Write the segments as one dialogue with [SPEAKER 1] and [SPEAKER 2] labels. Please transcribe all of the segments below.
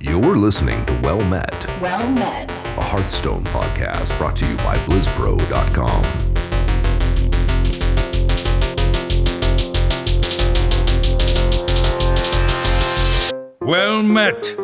[SPEAKER 1] You're listening to Well Met,
[SPEAKER 2] a
[SPEAKER 1] Hearthstone podcast brought to you by BlizzPro.com.
[SPEAKER 3] Well met.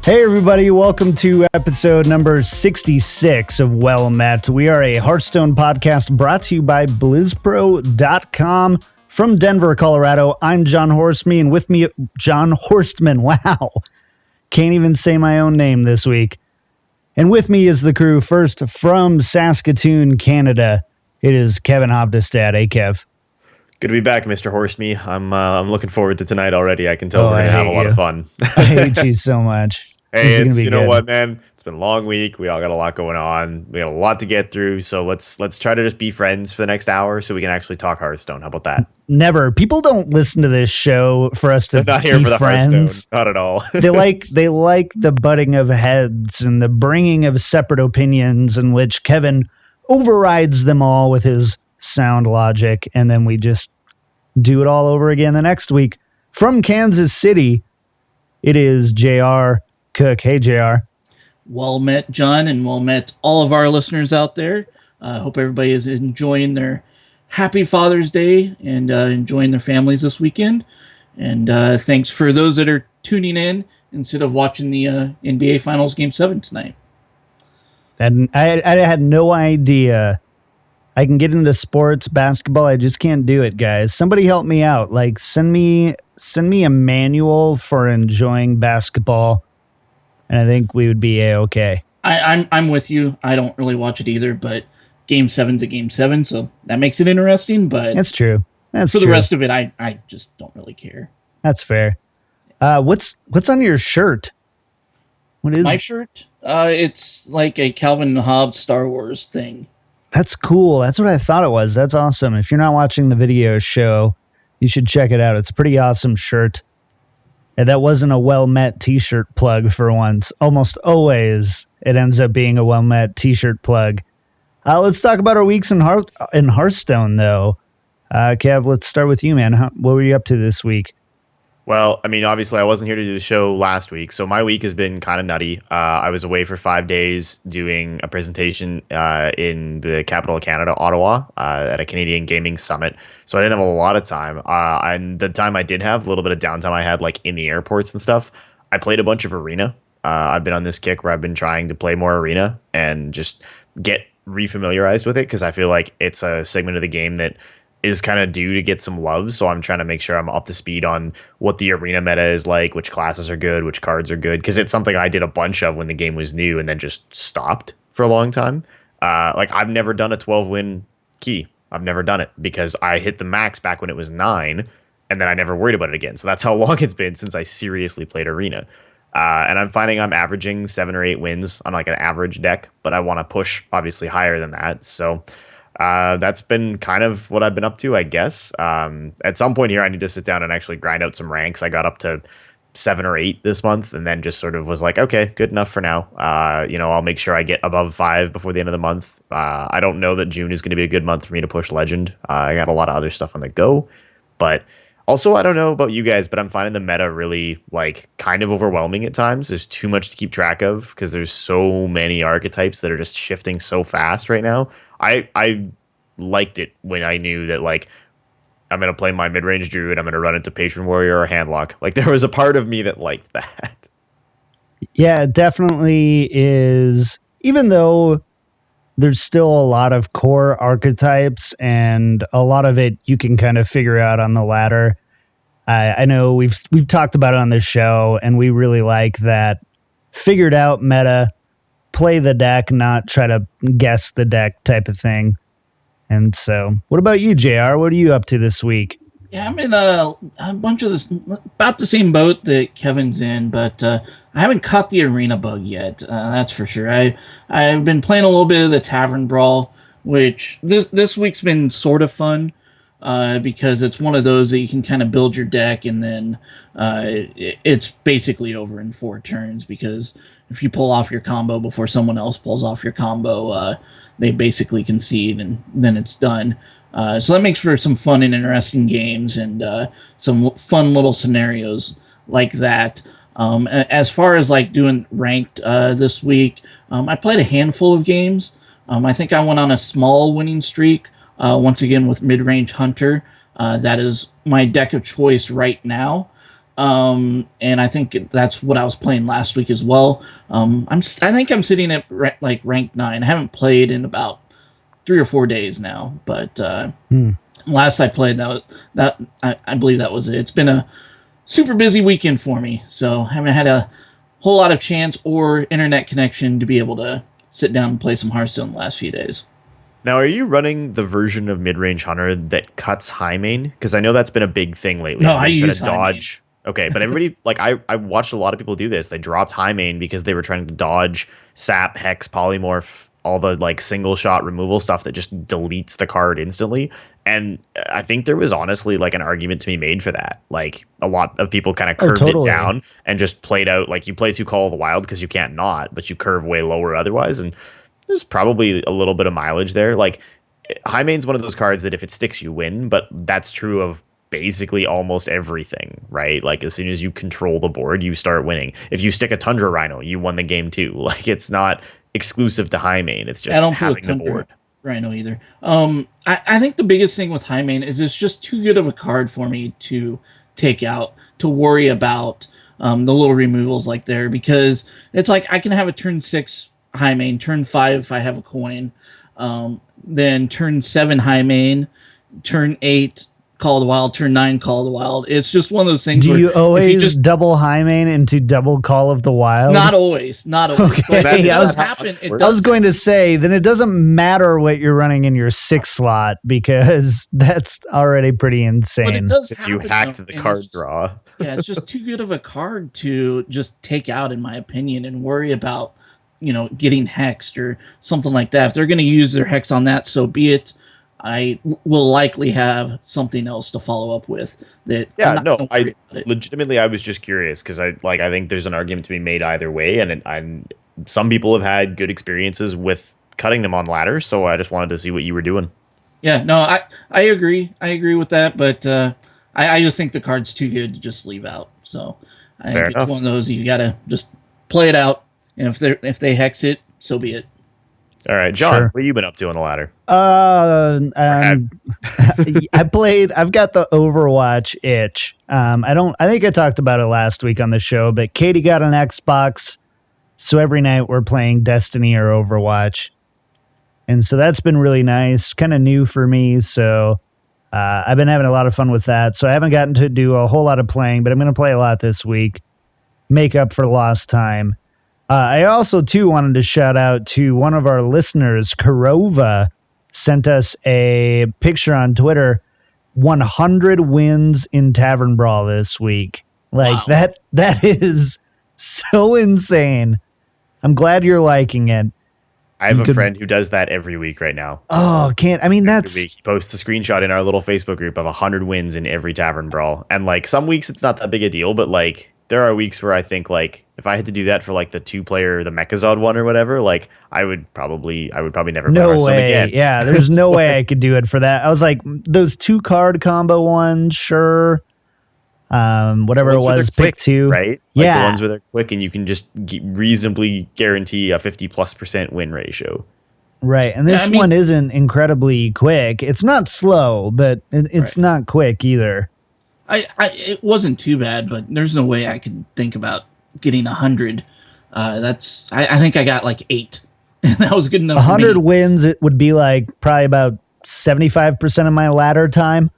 [SPEAKER 4] Hey everybody, welcome to episode number 66 of Well Met. We are a Hearthstone podcast brought to you by BlizzPro.com. From Denver, Colorado, I'm John Horstman, and with me, John Horstman. Wow. Can't even say my own name this week. And with me is the crew. First, from Saskatoon, Canada, it is Kevin Hovdestad. Hey, Kev.
[SPEAKER 5] Good to be back, Mr. Horstme. I'm looking forward to tonight already. I can tell we're going to have a lot of fun.
[SPEAKER 4] I hate you so much.
[SPEAKER 5] Hey, you know what, man? It's been a long week. We all got a lot going on. We got a lot to get through. So let's try to just be friends for the next hour so we can actually talk Hearthstone. How about that?
[SPEAKER 4] Never. People don't listen to this show for us to
[SPEAKER 5] not here
[SPEAKER 4] be
[SPEAKER 5] for the
[SPEAKER 4] friends.
[SPEAKER 5] Hearthstone. Not at all.
[SPEAKER 4] They like the butting of heads and the bringing of separate opinions in which Kevin overrides them all with his sound logic, and then we just do it all over again the next week. From Kansas City, it is JR Cook. Hey, JR.
[SPEAKER 6] Well met, John, and well met all of our listeners out there. Hope everybody is enjoying their happy Father's Day and enjoying their families this weekend. And thanks for those that are tuning in instead of watching the NBA Finals Game 7 tonight.
[SPEAKER 4] And I had no idea. I can get into sports, basketball. I just can't do it, guys. Somebody help me out. Like, send me a manual for enjoying basketball, and I think we would be A-okay.
[SPEAKER 6] I'm with you. I don't really watch it either, but Game 7's a Game 7, so that makes it interesting. But
[SPEAKER 4] that's true. That's
[SPEAKER 6] for
[SPEAKER 4] true.
[SPEAKER 6] the rest of it, I just don't really care.
[SPEAKER 4] That's fair. What's on your shirt? What is
[SPEAKER 6] my shirt? It's like a Calvin and Hobbes Star Wars thing.
[SPEAKER 4] That's cool. That's what I thought it was. That's awesome. If you're not watching the video show, you should check it out. It's a pretty awesome shirt. And that wasn't a well-met t-shirt plug for once. Almost always it ends up being a well-met t-shirt plug. Let's talk about our weeks in Hearthstone, though. Kev, let's start with you, man. What were you up to this week?
[SPEAKER 5] Well, I mean, obviously I wasn't here to do the show last week, so my week has been kind of nutty. I was away for 5 days doing a presentation in the capital of Canada, Ottawa, at a Canadian gaming summit. So I didn't have a lot of time. And the time I did have, a little bit of downtime I had, like in the airports and stuff, I played a bunch of Arena. I've been on this kick where I've been trying to play more Arena and just get refamiliarized with it, because I feel like it's a segment of the game that is kind of due to get some love. So I'm trying to make sure I'm up to speed on what the Arena meta is like, which classes are good, which cards are good, because it's something I did a bunch of when the game was new and then just stopped for a long time. Like I've never done a 12-win key. I've never done it because I hit the max back when it was 9, and then I never worried about it again. So that's how long it's been since I seriously played Arena. And I'm finding I'm averaging 7 or 8 wins on like an average deck, but I want to push obviously higher than that. So that's been kind of what I've been up to, I guess. At some point here, I need to sit down and actually grind out some ranks. I got up to 7 or 8 this month, and then just sort of was like, okay, good enough for now. I'll make sure I get above 5 before the end of the month. I don't know that June is going to be a good month for me to push Legend. I got a lot of other stuff on the go, but also, I don't know about you guys, but I'm finding the meta really like kind of overwhelming at times. There's too much to keep track of because there's so many archetypes that are just shifting so fast right now. I liked it when I knew that like I'm going to play my mid-range druid, I'm going to run into patron warrior or handlock. Like there was a part of me that liked that.
[SPEAKER 4] Yeah, it definitely is. Even though there's still a lot of core archetypes and a lot of it you can kind of figure out on the ladder. I know we've talked about it on this show, and we really like that figured out meta, play the deck, not try to guess the deck type of thing. And so, what about you, JR? What are you up to this week?
[SPEAKER 6] Yeah, I'm in a bunch of this, about the same boat that Kevin's in, but I haven't caught the arena bug yet. That's for sure. I've been playing a little bit of the Tavern Brawl, which this week's been sort of fun. because it's one of those that you can kind of build your deck and then it's basically over in 4 turns, because if you pull off your combo before someone else pulls off your combo, they basically concede and then it's done. So that makes for some fun and interesting games and some fun little scenarios like that. As far as like doing ranked this week, I played a handful of games. I think I went on a small winning streak, once again with Mid-Range Hunter. That is my deck of choice right now. And I think that's what I was playing last week as well. I think I'm sitting at like rank 9. I haven't played in about 3 or 4 days now, but last I played I believe that was it. It's been a super busy weekend for me, so I haven't had a whole lot of chance or internet connection to be able to sit down and play some Hearthstone the last few days.
[SPEAKER 5] Now, are you running the version of Mid-Range Hunter that cuts high main? Because I know that's been a big thing lately.
[SPEAKER 6] No, I use dodge.
[SPEAKER 5] Okay, but everybody, like, I watched a lot of people do this. They dropped high main because they were trying to dodge sap, hex, polymorph, all the like single shot removal stuff that just deletes the card instantly. And I think there was honestly like an argument to be made for that. Like a lot of people kind of curved it down and just played out like you play 2 Call of the Wild because you can't not, but you curve way lower otherwise. And there's probably a little bit of mileage there. Like high main's one of those cards that if it sticks, you win, but that's true of basically almost everything, right? Like as soon as you control the board, you start winning. If you stick a Tundra Rhino, you won the game too. Like it's not exclusive to high main. It's just having the board.
[SPEAKER 6] Rhino either. I think the biggest thing with high main is it's just too good of a card for me to take out, to worry about the little removals like there, because it's like I can have a turn 6 high main, turn 5 if I have a coin, then turn 7 high main, turn 8 Call of the Wild, turn 9 Call of the Wild. It's just one of those things.
[SPEAKER 4] Do you always just double high main into double Call of the Wild?
[SPEAKER 6] Not always.
[SPEAKER 4] Okay.
[SPEAKER 6] It does happen.
[SPEAKER 4] I was going to say, then it doesn't matter what you're running in your 6 slot, because that's already pretty insane.
[SPEAKER 6] But it does happen,
[SPEAKER 5] you hacked the card draw.
[SPEAKER 6] Yeah, it's just too good of a card to just take out, in my opinion, and worry about, getting hexed or something like that. If they're going to use their hex on that, so be it. I will likely have something else to follow up with that.
[SPEAKER 5] Yeah, no, I legitimately, I was just curious because I think there's an argument to be made either way, and some people have had good experiences with cutting them on ladder, so I just wanted to see what you were doing.
[SPEAKER 6] Yeah, no, I agree. I agree with that, but I just think the card's too good to just leave out. So I think it's one of those you gotta just play it out, and if they hex it, so be it.
[SPEAKER 5] All right, John, what have you been up to on the ladder?
[SPEAKER 4] I've got the Overwatch itch. I think I talked about it last week on the show, but Katie got an Xbox, so every night we're playing Destiny or Overwatch. And so that's been really nice, kind of new for me. So I've been having a lot of fun with that. So I haven't gotten to do a whole lot of playing, but I'm going to play a lot this week, make up for lost time. I also, too, wanted to shout out to one of our listeners, Karova, sent us a picture on Twitter, 100 wins in Tavern Brawl this week. Like, wow. That is so insane. I'm glad you're liking it.
[SPEAKER 5] I have a friend who does that every week right now.
[SPEAKER 4] Oh, that's...
[SPEAKER 5] He posts a screenshot in our little Facebook group of 100 wins in every Tavern Brawl. And, like, some weeks it's not that big a deal, but, like... There are weeks where I think, like, if I had to do that for, like, the 2-player, the Mechazod one or whatever, like, I would probably never play Hearthstone again.
[SPEAKER 4] Yeah, there's no way I could do it for that. I was like, those 2-card combo ones, sure. Whatever it was, pick 2.
[SPEAKER 5] Right? Like
[SPEAKER 4] yeah.
[SPEAKER 5] The ones where they're quick and you can just reasonably guarantee a 50+% win ratio.
[SPEAKER 4] Right, and this one isn't incredibly quick. It's not slow, but it's not quick either.
[SPEAKER 6] It wasn't too bad, but there's no way I could think about getting 100. I think I got like 8. That was good enough.
[SPEAKER 4] 100 wins, it would be like probably about 75% of my ladder time,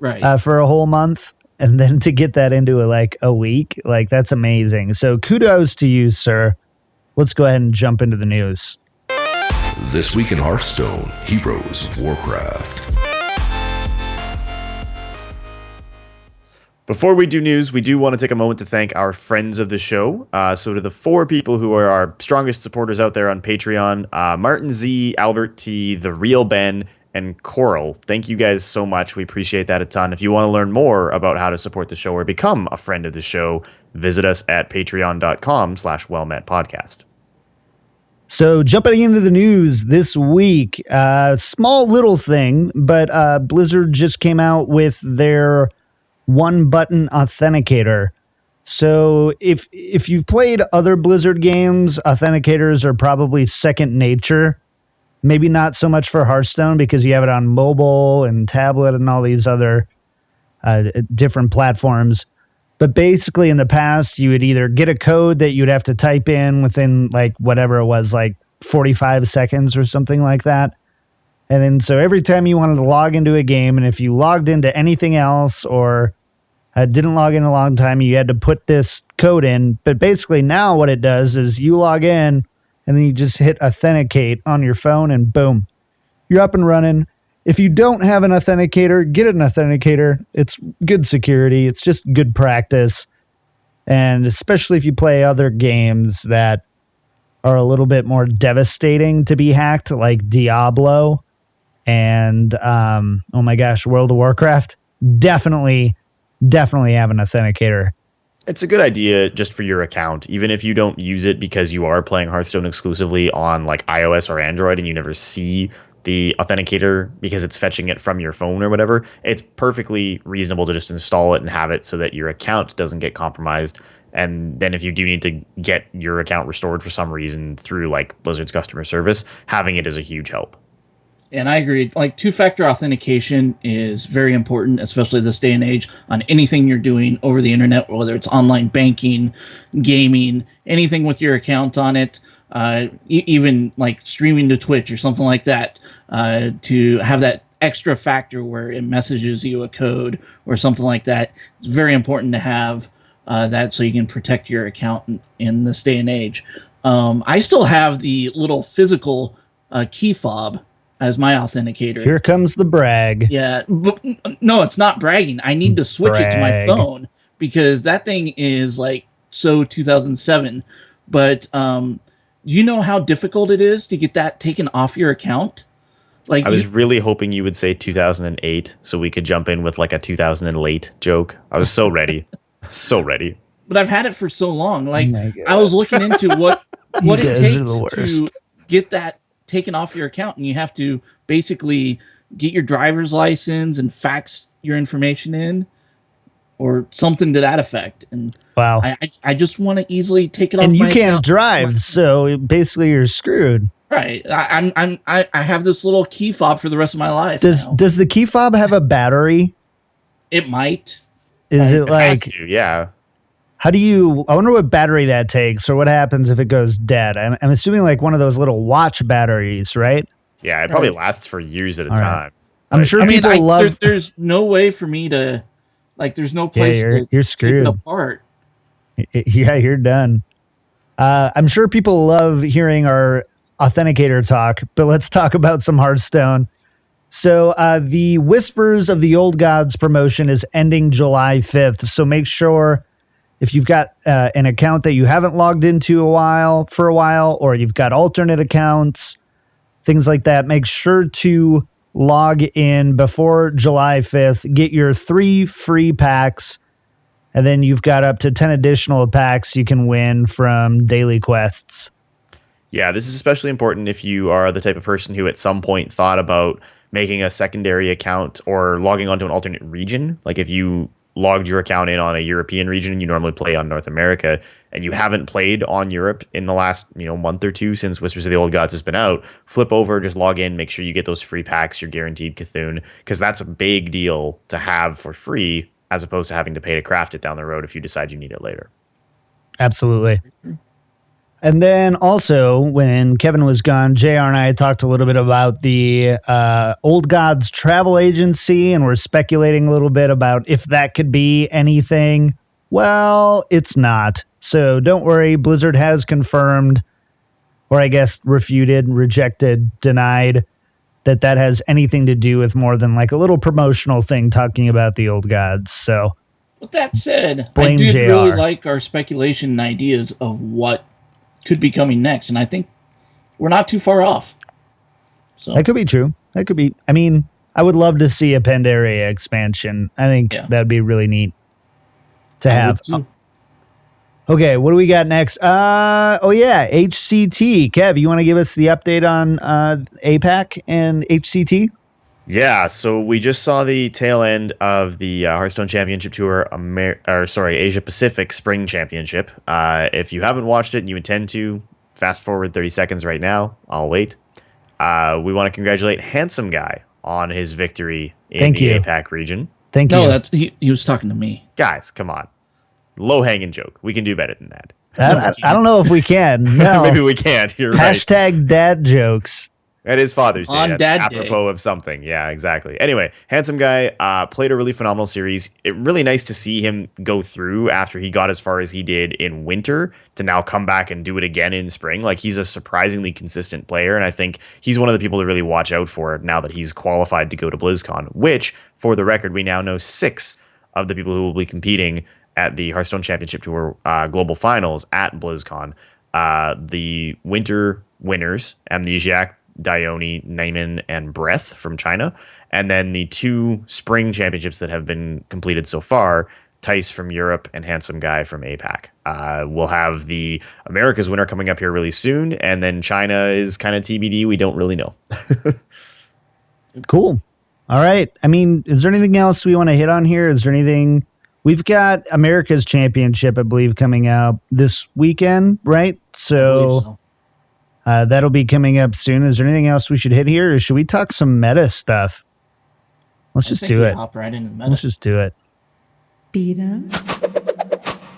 [SPEAKER 6] right?
[SPEAKER 4] For a whole month, and then to get that into a week, like that's amazing. So kudos to you, sir. Let's go ahead and jump into the news.
[SPEAKER 1] This week in Hearthstone, Heroes of Warcraft.
[SPEAKER 5] Before we do news, we do want to take a moment to thank our friends of the show. So to the 4 people who are our strongest supporters out there on Patreon, Martin Z, Albert T, The Real Ben, and Coral. Thank you guys so much. We appreciate that a ton. If you want to learn more about how to support the show or become a friend of the show, visit us at patreon.com/wellmetpodcast.
[SPEAKER 4] So jumping into the news this week, small little thing, but Blizzard just came out with their one-button authenticator. So if you've played other Blizzard games, authenticators are probably second nature. Maybe not so much for Hearthstone because you have it on mobile and tablet and all these other different platforms. But basically in the past, you would either get a code that you'd have to type in within like whatever it was, like 45 seconds or something like that. And then so every time you wanted to log into a game, and if you logged into anything else or didn't log in a long time, you had to put this code in. But basically now what it does is you log in and then you just hit authenticate on your phone and boom, you're up and running. If you don't have an authenticator, get an authenticator. It's good security. It's just good practice. And especially if you play other games that are a little bit more devastating to be hacked, like Diablo and, oh my gosh, World of Warcraft, definitely have an authenticator.
[SPEAKER 5] It's a good idea just for your account, even if you don't use it because you are playing Hearthstone exclusively on like iOS or Android and you never see the authenticator because it's fetching it from your phone or whatever. It's perfectly reasonable to just install it and have it so that your account doesn't get compromised. And then if you do need to get your account restored for some reason through like Blizzard's customer service, having it is a huge help.
[SPEAKER 6] And I agree. Like, two-factor authentication is very important, especially this day and age, on anything you're doing over the internet, whether it's online banking, gaming, anything with your account on it, even like streaming to Twitch or something like that, to have that extra factor where it messages you a code or something like that. It's very important to have that so you can protect your account in this day and age. I still have the little physical key fob as my authenticator.
[SPEAKER 4] Here comes the brag.
[SPEAKER 6] Yeah, but no, it's not bragging. I need to switch it to my phone because that thing is like so 2007. But you know how difficult it is to get that taken off your account? Like,
[SPEAKER 5] I was really hoping you would say 2008 so we could jump in with like a 2008 joke. I was so ready. So ready.
[SPEAKER 6] But I've had it for so long. Like, I was looking into what it takes to get that taken off your account, and you have to basically get your driver's license and fax your information in or something to that effect. And
[SPEAKER 4] wow,
[SPEAKER 6] I just want to easily take it off.
[SPEAKER 4] And you
[SPEAKER 6] my
[SPEAKER 4] can't
[SPEAKER 6] account.
[SPEAKER 4] drive, so basically you're screwed.
[SPEAKER 6] Right. I have this little key fob for the rest of my life.
[SPEAKER 4] Does the key fob have a battery?
[SPEAKER 6] It might.
[SPEAKER 4] Is it
[SPEAKER 5] It
[SPEAKER 4] like
[SPEAKER 5] has to, yeah.
[SPEAKER 4] How do you, I wonder what battery that takes or what happens if it goes dead. I'm assuming like one of those little watch batteries, right?
[SPEAKER 5] Yeah, it probably lasts for years at a
[SPEAKER 4] All
[SPEAKER 5] time.
[SPEAKER 4] right. I'm sure people love.
[SPEAKER 6] There's no way for me to, like, there's no place
[SPEAKER 4] you're screwed.
[SPEAKER 6] take it apart.
[SPEAKER 4] Yeah, you're done. I'm sure people love hearing our authenticator talk, but let's talk about some Hearthstone. So the Whispers of the Old Gods promotion is ending July 5th. So make sure if you've got an account that you haven't logged into for a while, or you've got alternate accounts, things like that, make sure to log in before July 5th. Get your 3 free packs, and then you've got up to 10 additional packs you can win from daily quests.
[SPEAKER 5] Yeah, this is especially important if you are the type of person who at some point thought about making a secondary account or logging onto an alternate region. Like if you logged your account in on a European region and you normally play on North America and you haven't played on Europe in the last month or two since Whispers of the Old Gods has been out, flip over, just log in, make sure you get those free packs, you're guaranteed Cthulhu, because that's a big deal to have for free as opposed to having to pay to craft it down the road if you decide you need it later.
[SPEAKER 4] Absolutely. And then also, when Kevin was gone, JR and I talked a little bit about the Old Gods travel agency, and we're speculating a little bit about if that could be anything. Well, it's not. So don't worry, Blizzard has confirmed, or I guess refuted, rejected, denied, that has anything to do with more than like a little promotional thing talking about the Old Gods. So,
[SPEAKER 6] with that said,
[SPEAKER 4] blame
[SPEAKER 6] I did
[SPEAKER 4] JR.
[SPEAKER 6] really like our speculation and ideas of what could be coming next, and I think we're not too far off. So
[SPEAKER 4] that could be true. That could be. I mean, I would love to see a Pandaria expansion. I think that'd be really neat to have. Okay, what do we got next? HCT. Kev, you want to give us the update on APAC and HCT?
[SPEAKER 5] Yeah, so we just saw the tail end of the Hearthstone Championship Tour, Asia Pacific Spring Championship. If you haven't watched it and you intend to, fast forward 30 seconds right now. I'll wait. We want to congratulate Handsomeguy on his victory in the APAC region.
[SPEAKER 4] Thank you.
[SPEAKER 6] No, he was talking to me.
[SPEAKER 5] Guys, come on. Low-hanging joke. We can do better than that.
[SPEAKER 4] I don't know if we can. No.
[SPEAKER 5] Maybe we can't. You're right.
[SPEAKER 4] Hashtag dad jokes.
[SPEAKER 5] It is Father's Day.
[SPEAKER 6] On
[SPEAKER 5] That's
[SPEAKER 6] Dad
[SPEAKER 5] apropos
[SPEAKER 6] Day.
[SPEAKER 5] of something. Yeah, exactly. Anyway, Handsomeguy played a really phenomenal series. It really nice to see him go through after he got as far as he did in winter to now come back and do it again in spring. Like, he's a surprisingly consistent player, and I think he's one of the people to really watch out for now that he's qualified to go to BlizzCon, which, for the record, we now know 6 of the people who will be competing at the Hearthstone Championship Tour Global Finals at BlizzCon. The winter winners, Amnesiac, Dione, Naiman, and Breath from China. And then the 2 spring championships that have been completed so far, Tice from Europe and Handsomeguy from APAC. We'll have the America's winner coming up here really soon. And then China is kind of TBD. We don't really know.
[SPEAKER 4] Cool. All right. I mean, is there anything else we want to hit on here? Is there anything... We've got America's Championship, I believe, coming out this weekend, right? So that'll be coming up soon. Is there anything else we should hit here, or should we talk some meta stuff? Let's just do it.
[SPEAKER 6] Hop right into the meta.
[SPEAKER 4] Let's just do it.
[SPEAKER 2] Beat 'em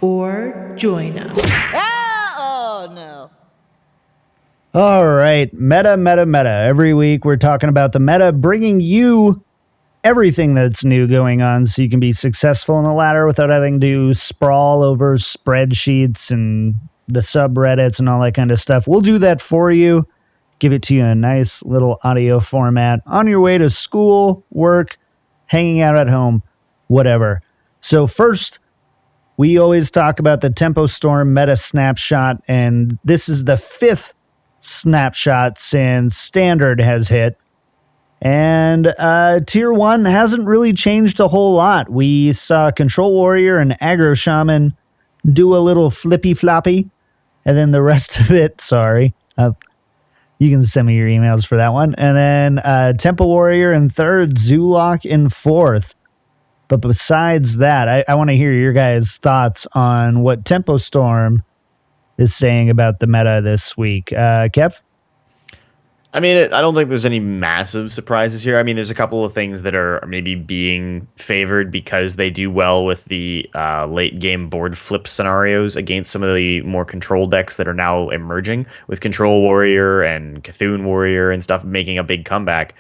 [SPEAKER 2] or join 'em.
[SPEAKER 7] Oh, no.
[SPEAKER 4] All right. Meta. Every week we're talking about the meta, bringing you everything that's new going on so you can be successful in the ladder without having to sprawl over spreadsheets and the subreddits and all that kind of stuff. We'll do that for you. Give it to you in a nice little audio format on your way to school, work, hanging out at home, whatever. So first, we always talk about the Tempo Storm Meta Snapshot, and this is the 5th snapshot since Standard has hit. And Tier 1 hasn't really changed a whole lot. We saw Control Warrior and Aggro Shaman do a little flippy floppy, and then the rest of it, sorry. You can send me your emails for that one. And then Tempo Warrior in 3rd, Zoolock in 4th. But besides that, I want to hear your guys' thoughts on what Tempo Storm is saying about the meta this week. Kev?
[SPEAKER 5] I mean, I don't think there's any massive surprises here. I mean, there's a couple of things that are maybe being favored because they do well with the late game board flip scenarios against some of the more control decks that are now emerging, with Control Warrior and Cthulhu Warrior and stuff making a big comeback.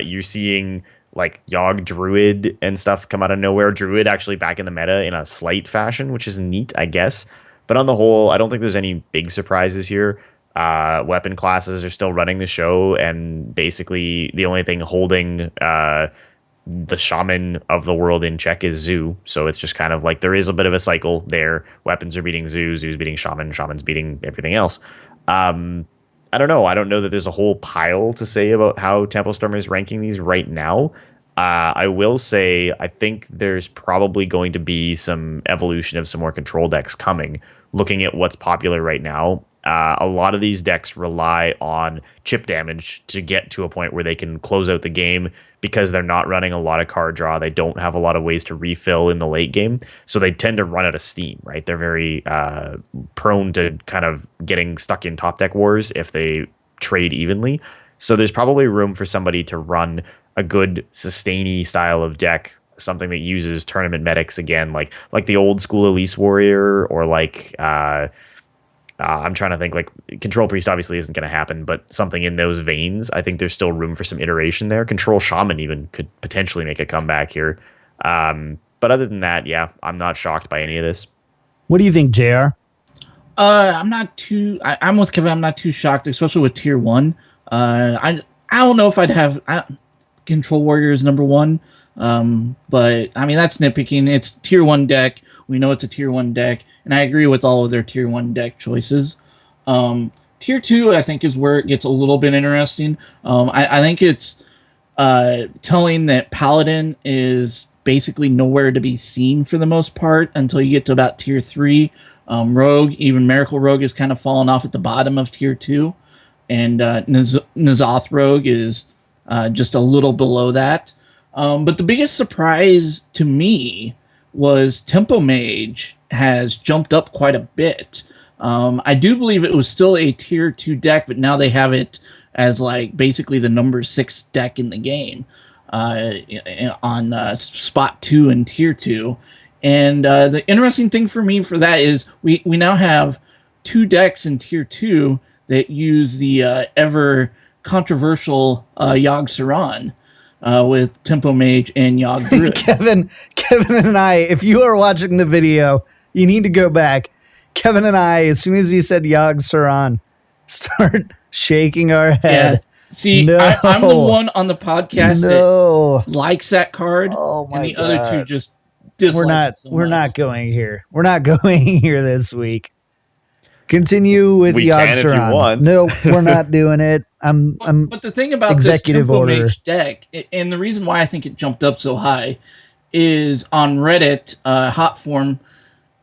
[SPEAKER 5] You're seeing like Yogg Druid and stuff come out of nowhere. Druid actually back in the meta in a slight fashion, which is neat, I guess. But on the whole, I don't think there's any big surprises here. Weapon classes are still running the show, and basically the only thing holding the shaman of the world in check is Zoo. So it's just kind of like there is a bit of a cycle there. Weapons are beating Zoo, Zoo's beating shaman, shaman's beating everything else. I don't know. I don't know that there's a whole pile to say about how Tempo Storm is ranking these right now. I will say I think there's probably going to be some evolution of some more control decks coming. Looking at what's popular right now, a lot of these decks rely on chip damage to get to a point where they can close out the game because they're not running a lot of card draw. They don't have a lot of ways to refill in the late game. So they tend to run out of steam, right? They're very prone to kind of getting stuck in top deck wars if they trade evenly. So there's probably room for somebody to run a good sustain-y style of deck, something that uses tournament medics again, like the old school Elise Warrior, or like I'm trying to think, like Control Priest obviously isn't going to happen, but something in those veins. I think there's still room for some iteration there. Control Shaman even could potentially make a comeback here. But other than that, yeah, I'm not shocked by any of this.
[SPEAKER 4] What do you think, JR?
[SPEAKER 6] I'm not too. I'm with Kevin. I'm not too shocked, especially with Tier 1. I don't know if I'd have Control Warrior is number 1. But I mean, that's nitpicking. It's Tier 1 deck. We know it's a Tier 1 deck, and I agree with all of their Tier 1 deck choices. Tier 2, I think, is where it gets a little bit interesting. I think it's telling that Paladin is basically nowhere to be seen for the most part until you get to about tier 3. Rogue, even Miracle Rogue, is kind of fallen off at the bottom of tier 2. And N'Zoth Rogue is just a little below that. But the biggest surprise to me was Tempo Mage has jumped up quite a bit. I do believe it was still a tier 2 deck, but now they have it as like basically the number 6 deck in the game on spot 2 and tier 2. And the interesting thing for me for that is we now have 2 decks in tier 2 that use the ever controversial Yogg Saron with Tempo Mage and Yogg Druid.
[SPEAKER 4] Kevin and I, if you are watching the video, you need to go back. Kevin and I, as soon as he said Yogg Saron, start shaking our head.
[SPEAKER 6] Yeah. See,
[SPEAKER 4] No.
[SPEAKER 6] I'm the one on the podcast that likes that card,
[SPEAKER 4] Oh my
[SPEAKER 6] and the
[SPEAKER 4] God.
[SPEAKER 6] other two just dislike it so
[SPEAKER 4] We're
[SPEAKER 6] much.
[SPEAKER 4] not going here. We're not going here this week. Continue with
[SPEAKER 5] We
[SPEAKER 4] Yogg
[SPEAKER 5] can if you
[SPEAKER 4] Saron.
[SPEAKER 5] want.
[SPEAKER 4] No, we're not doing it.
[SPEAKER 6] But the thing about this
[SPEAKER 4] executive
[SPEAKER 6] Tempo
[SPEAKER 4] order.
[SPEAKER 6] Mage deck, and the reason why I think it jumped up so high, is on Reddit, Hotform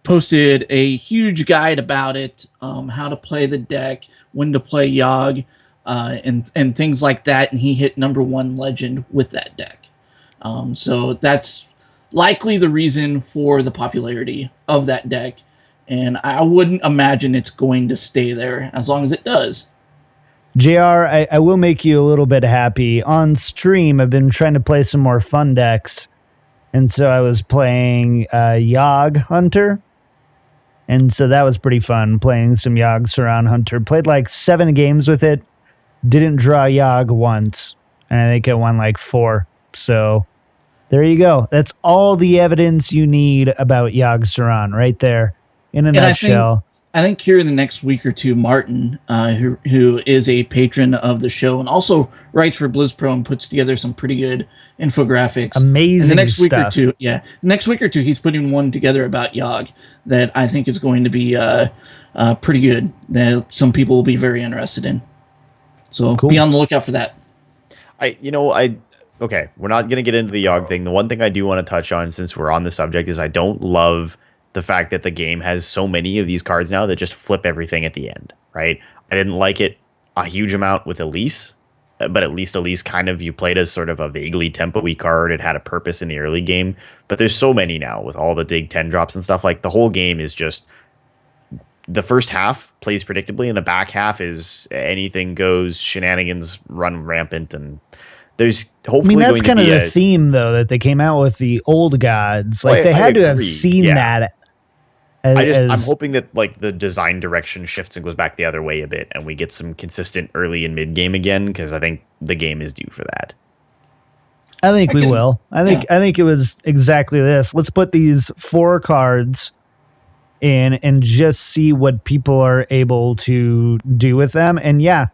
[SPEAKER 6] posted a huge guide about it, how to play the deck, when to play Yogg, and things like that, and he hit number 1 legend with that deck. So that's likely the reason for the popularity of that deck, and I wouldn't imagine it's going to stay there as long as it does.
[SPEAKER 4] JR, I will make you a little bit happy. On stream, I've been trying to play some more fun decks, and so I was playing Yogg Hunter, and so that was pretty fun, playing some Yogg Saron Hunter. Played like 7 games with it, didn't draw Yogg once, and I think I won like 4. So there you go. That's all the evidence you need about Yogg Saron right there in a nutshell.
[SPEAKER 6] I think here in the next week or two, Martin, who is a patron of the show and also writes for BlizzPro and puts together some pretty good infographics.
[SPEAKER 4] Amazing
[SPEAKER 6] in the next week
[SPEAKER 4] stuff.
[SPEAKER 6] or two, next week or two, he's putting one together about Yogg that I think is going to be pretty good. That some people will be very interested in. So
[SPEAKER 4] Cool.
[SPEAKER 6] be on the lookout for that.
[SPEAKER 5] Okay, we're not going to get into the Yogg thing. The one thing I do want to touch on, since we're on the subject, is I don't love the fact that the game has so many of these cards now that just flip everything at the end, right? I didn't like it a huge amount with Elise, but at least Elise kind of, you played as sort of a vaguely tempo-y card. It had a purpose in the early game, but there's so many now with all the big 10 drops and stuff. Like, the whole game is just, the first half plays predictably, and the back half is anything goes, shenanigans run rampant, and there's hopefully
[SPEAKER 4] that's
[SPEAKER 5] going
[SPEAKER 4] kind
[SPEAKER 5] to
[SPEAKER 4] of
[SPEAKER 5] be
[SPEAKER 4] the theme, though, that they came out with the old gods. Like, they
[SPEAKER 5] I
[SPEAKER 4] had to have
[SPEAKER 5] agree,
[SPEAKER 4] seen
[SPEAKER 5] yeah.
[SPEAKER 4] that.
[SPEAKER 5] I'm hoping that like the design direction shifts and goes back the other way a bit, and we get some consistent early and mid game again, because I think the game is due for that.
[SPEAKER 4] I think we will. I think it was exactly this. Let's put these 4 cards in and just see what people are able to do with them. And yeah,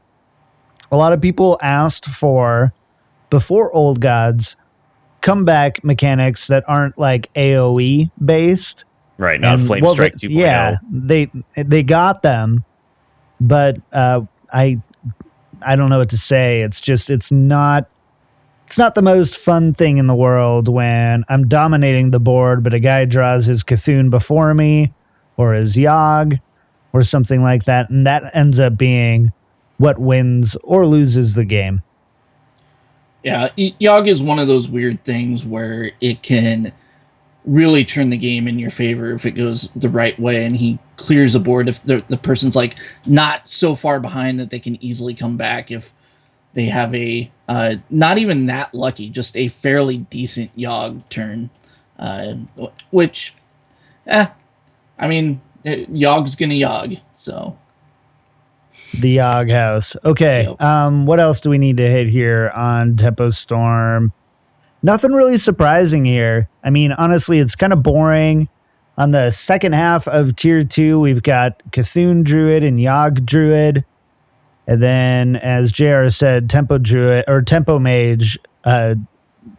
[SPEAKER 4] a lot of people asked for, before Old Gods, comeback mechanics that aren't like AoE based.
[SPEAKER 5] Right, not Flame Strike 2.0.
[SPEAKER 4] Yeah, they got them, but I don't know what to say. It's just it's not the most fun thing in the world when I'm dominating the board, but a guy draws his Cthulhu before me, or his Yogg, or something like that, and that ends up being what wins or loses the game.
[SPEAKER 6] Yeah, Yogg is one of those weird things where it can really turn the game in your favor if it goes the right way, and he clears a board if the person's like not so far behind that they can easily come back if they have a not even that lucky, just a fairly decent Yogg turn, which I mean, Yogg's gonna Yogg, so
[SPEAKER 4] The Yogg House. Okay.
[SPEAKER 6] Yep.
[SPEAKER 4] What else do we need to hit here on Tempo Storm? Nothing really surprising here. I mean, honestly, it's kind of boring. On the second half of Tier 2, we've got Cthulhu Druid and Yogg Druid. And then, as JR said, Tempo Druid or Tempo Mage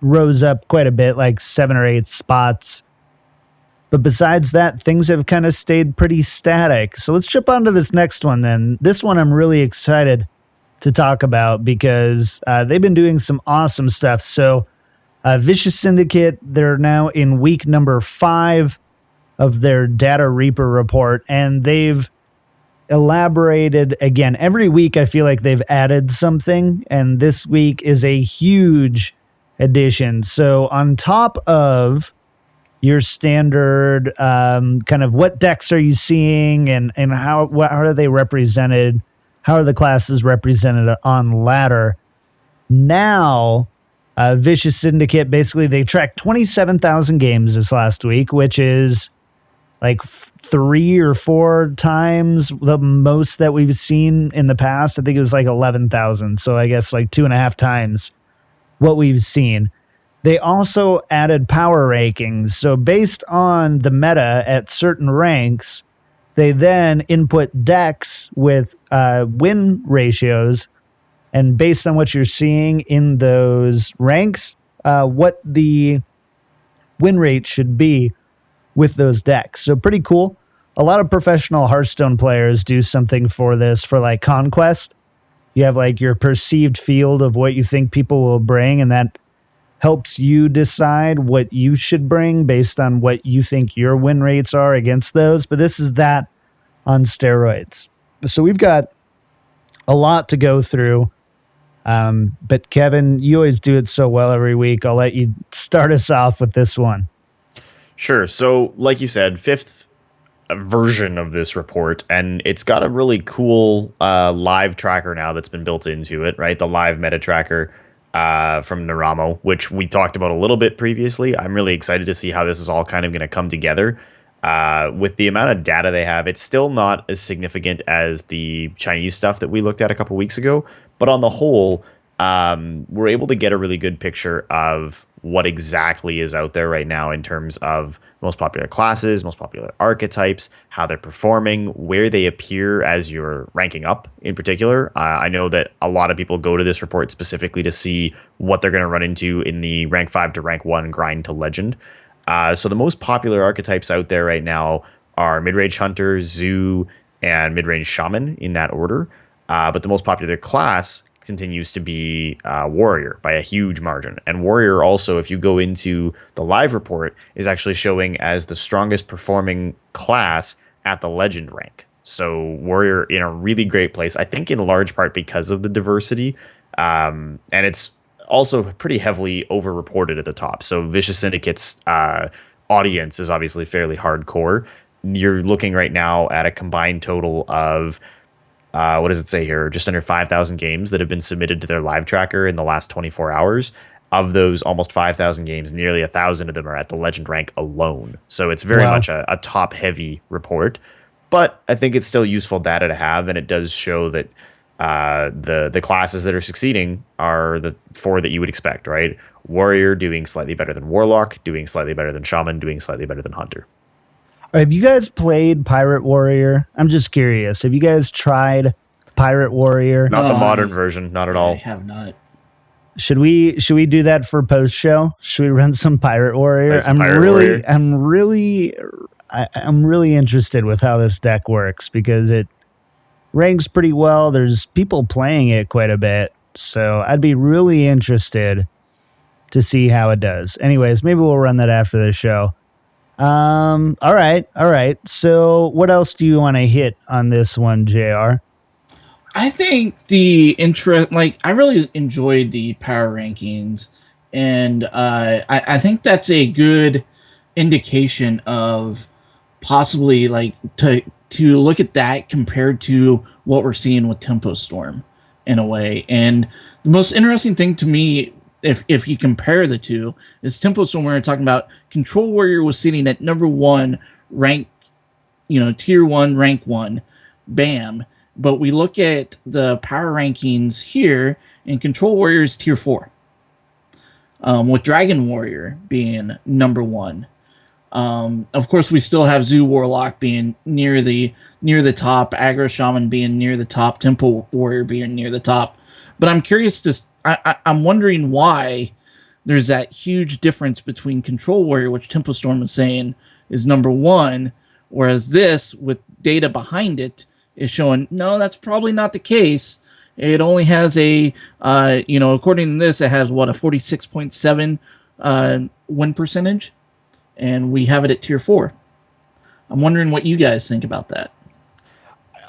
[SPEAKER 4] rose up quite a bit, like 7 or 8 spots. But besides that, things have kind of stayed pretty static. So let's jump on to this next one then. This one I'm really excited to talk about because they've been doing some awesome stuff. So Vicious Syndicate, they're now in week number 5 of their Data Reaper report, and they've elaborated again. Every week I feel like they've added something, and this week is a huge addition. So on top of your standard kind of what decks are you seeing and how are they represented, how are the classes represented on ladder, now Vicious Syndicate, basically they tracked 27,000 games this last week, which is like 3 or 4 times the most that we've seen in the past. I think it was like 11,000. So I guess like 2.5 times what we've seen. They also added power rankings. So based on the meta at certain ranks, they then input decks with win ratios. And based on what you're seeing in those ranks, what the win rate should be with those decks. So pretty cool. A lot of professional Hearthstone players do something for this, for like Conquest. You have like your perceived field of what you think people will bring, and that helps you decide what you should bring based on what you think your win rates are against those. But this is that on steroids. So we've got a lot to go through. But Kevin, you always do it so well every week. I'll let you start us off with this one.
[SPEAKER 5] Sure. So, like you said, 5th version of this report, and it's got a really cool live tracker now that's been built into it, right? The live meta tracker from Naramo, which we talked about a little bit previously. I'm really excited to see how this is all kind of going to come together. With the amount of data they have, it's still not as significant as the Chinese stuff that we looked at a couple weeks ago. But on the whole, we're able to get a really good picture of what exactly is out there right now in terms of most popular classes, most popular archetypes, how they're performing, where they appear as you're ranking up in particular. I know that a lot of people go to this report specifically to see what they're going to run into in the rank 5 to rank 1 grind to legend. So the most popular archetypes out there right now are mid-range hunter, zoo, and mid-range shaman in that order. But the most popular class continues to be warrior by a huge margin. And warrior also, if you go into the live report, is actually showing as the strongest performing class at the legend rank. So warrior in a really great place, I think in large part because of the diversity. And it's also pretty heavily over-reported at the top. So Vicious Syndicate's audience is obviously fairly hardcore. You're looking right now at a combined total of what does it say here? Just under 5,000 games that have been submitted to their live tracker in the last 24 hours. Of those almost 5,000 games, nearly 1,000 of them are at the legend rank alone. So it's very much a top-heavy report. But I think it's still useful data to have, and it does show that the classes that are succeeding are the 4 that you would expect, right? Warrior doing slightly better than Warlock, doing slightly better than Shaman, doing slightly better than Hunter.
[SPEAKER 4] Have you guys played Pirate Warrior? I'm just curious. Have you guys tried Pirate Warrior?
[SPEAKER 5] Not the modern version, not at all.
[SPEAKER 6] I have not.
[SPEAKER 4] Should we do that for post show? Should we run some Pirate Warrior?
[SPEAKER 5] I'm
[SPEAKER 4] really interested with how this deck works because it ranks pretty well. There's people playing it quite a bit, so I'd be really interested to see how it does. Anyways, maybe we'll run that after the show. All right. So what else do you want to hit on this one, JR?
[SPEAKER 6] I think I really enjoyed the power rankings, and I think that's a good indication of possibly like to look at that compared to what we're seeing with Tempo Storm in a way. And the most interesting thing to me, if you compare the two, is Tempo Storm, where we're talking about Control Warrior was sitting at number 1 rank, tier 1, rank 1, bam. But we look at the power rankings here, and Control Warrior is tier 4, with Dragon Warrior being number 1. Of course, we still have Zoo Warlock being near the top, Aggro Shaman being near the top, Tempo Warrior being near the top. But I'm curious I'm wondering why there's that huge difference between Control Warrior, which Tempo Storm is saying is number 1, whereas this, with data behind it, is showing, no, that's probably not the case. It only has a, according to this, it has what, a 46.7 win percentage, and we have it at tier 4. I'm wondering what you guys think about that.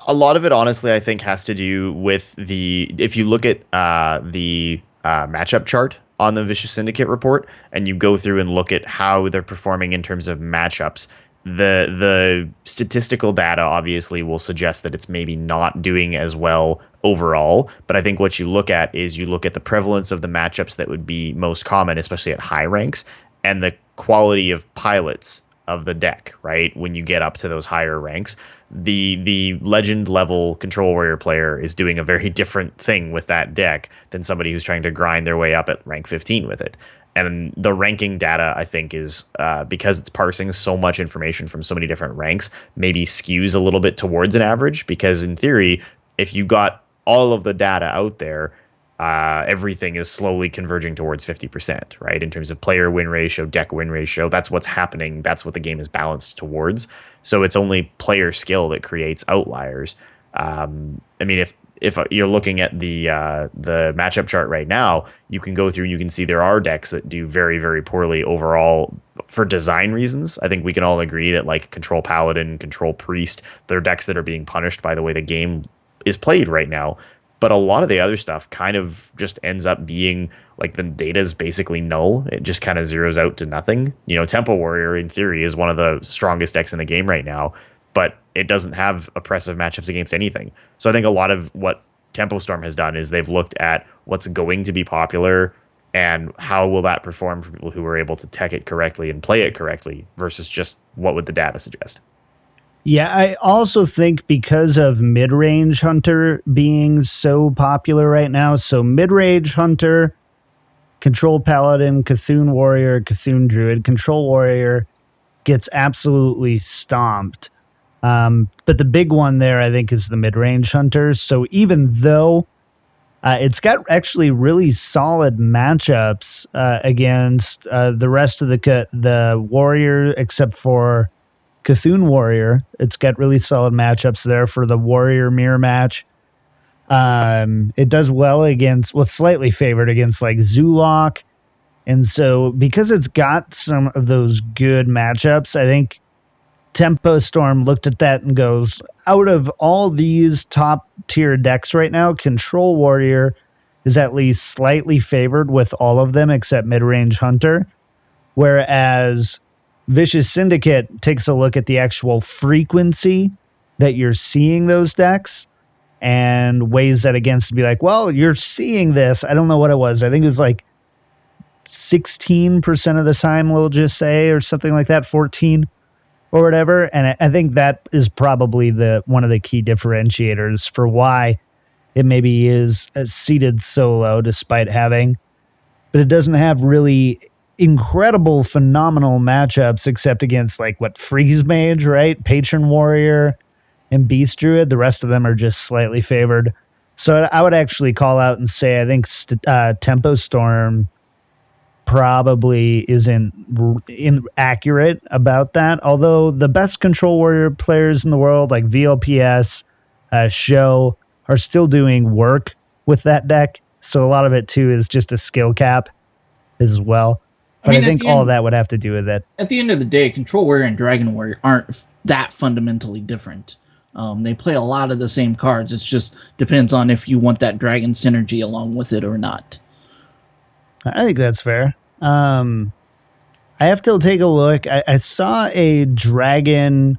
[SPEAKER 5] A lot of it, honestly, I think has to do with if you look at the matchup chart on the Vicious Syndicate report, and you go through and look at how they're performing in terms of matchups, the statistical data obviously will suggest that it's maybe not doing as well overall. But I think what you look at is you look at the prevalence of the matchups that would be most common, especially at high ranks, and the quality of pilots of the deck, right? When you get up to those higher ranks, the legend level control warrior player is doing a very different thing with that deck than somebody who's trying to grind their way up at rank 15 with it. And the ranking data, I think, is because it's parsing so much information from so many different ranks, maybe skews a little bit towards an average. Because in theory, if you got all of the data out there, everything is slowly converging towards 50%, right? In terms of player win ratio, deck win ratio, that's what's happening. That's what the game is balanced towards. So it's only player skill that creates outliers. I mean, if you're looking at the matchup chart right now, you can go through, you can see there are decks that do very, very poorly overall for design reasons. I think we can all agree that like Control Paladin, Control Priest, they're decks that are being punished by the way the game is played right now. But a lot of the other stuff kind of just ends up being like the data is basically null. It just kind of zeroes out to nothing. You know, Tempo Warrior in theory is one of the strongest decks in the game right now, but it doesn't have oppressive matchups against anything. So I think a lot of what Tempo Storm has done is they've looked at what's going to be popular and how will that perform for people who are able to tech it correctly and play it correctly versus just what would the data suggest.
[SPEAKER 4] Yeah, I also think because of mid-range Hunter being so popular right now, so mid-range Hunter, Control Paladin, Cthulhu Warrior, Cthulhu Druid, Control Warrior gets absolutely stomped. But the big one there, I think, is the mid-range Hunters. So even though it's got actually really solid matchups against the rest of the Warrior, except for Cthulhu Warrior, it's got really solid matchups there for the Warrior mirror match. It does well against, well, slightly favored against like Zulok. And so because it's got some of those good matchups, I think Tempo Storm looked at that and goes, out of all these top tier decks right now, Control Warrior is at least slightly favored with all of them except mid-range Hunter. Whereas Vicious Syndicate takes a look at the actual frequency that you're seeing those decks and weighs that against to be like, well, you're seeing this. I don't know what it was. I think it was like 16% of the time, we'll just say, or something like that, 14 or whatever. And I think that is probably one of the key differentiators for why it maybe is seated so low despite having, but it doesn't have really incredible, phenomenal matchups except against like what Freeze Mage, right? Patron Warrior and Beast Druid. The rest of them are just slightly favored. So I would actually call out and say I think Tempo Storm probably isn't inaccurate about that. Although the best Control Warrior players in the world, like VLPS, Show, are still doing work with that deck. So a lot of it too is just a skill cap as well. But I think all that would have to do with it.
[SPEAKER 6] At the end of the day, Control Warrior and Dragon Warrior aren't that fundamentally different. They play a lot of the same cards. It just depends on if you want that Dragon synergy along with it or not.
[SPEAKER 4] I think that's fair. I have to take a look. I saw a Dragon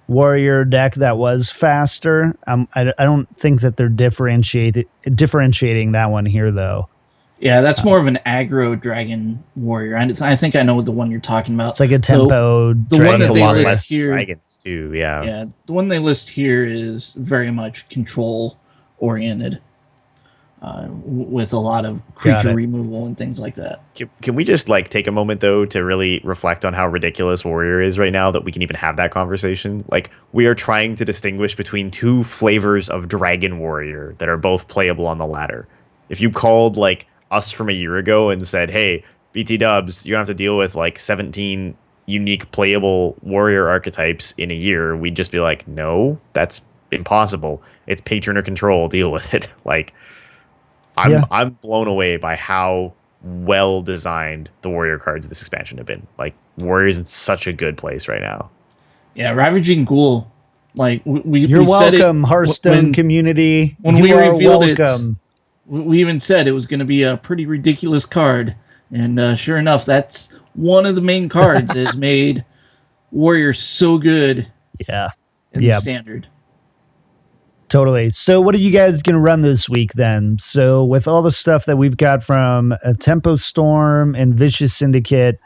[SPEAKER 4] Warrior deck that was faster. I don't think that they're differentiating that one here, though.
[SPEAKER 6] Yeah, that's more of an aggro Dragon Warrior. I think I know the one you're talking about.
[SPEAKER 4] It's like a tempo.
[SPEAKER 6] The one that they
[SPEAKER 5] lot
[SPEAKER 6] list
[SPEAKER 5] less
[SPEAKER 6] here,
[SPEAKER 5] dragons too. Yeah.
[SPEAKER 6] Yeah, the one they list here is very much control oriented, with a lot of creature removal and things like that.
[SPEAKER 5] Can we just like take a moment though to really reflect on how ridiculous Warrior is right now that we can even have that conversation? Like, we are trying to distinguish between two flavors of Dragon Warrior that are both playable on the ladder. If you called like us from a year ago and said, hey, BT dubs, you don't have to deal with like 17 unique playable warrior archetypes in a year, we'd just be like, no, that's impossible. It's patron or control. Deal with it. Like, I'm blown away by how well designed the warrior cards this expansion have been. Like, warrior's in such a good place right now.
[SPEAKER 6] Yeah, Ravaging Ghoul. Like
[SPEAKER 4] you're
[SPEAKER 6] we said
[SPEAKER 4] welcome,
[SPEAKER 6] it
[SPEAKER 4] Hearthstone community.
[SPEAKER 6] When
[SPEAKER 4] you
[SPEAKER 6] we
[SPEAKER 4] are
[SPEAKER 6] revealed
[SPEAKER 4] welcome.
[SPEAKER 6] We even said it was going to be a pretty ridiculous card, and sure enough, that's one of the main cards that has made Warrior so good.
[SPEAKER 4] Yeah,
[SPEAKER 6] in the standard.
[SPEAKER 4] Totally. So what are you guys going to run this week then? So with all the stuff that we've got from Tempo Storm and Vicious Syndicate,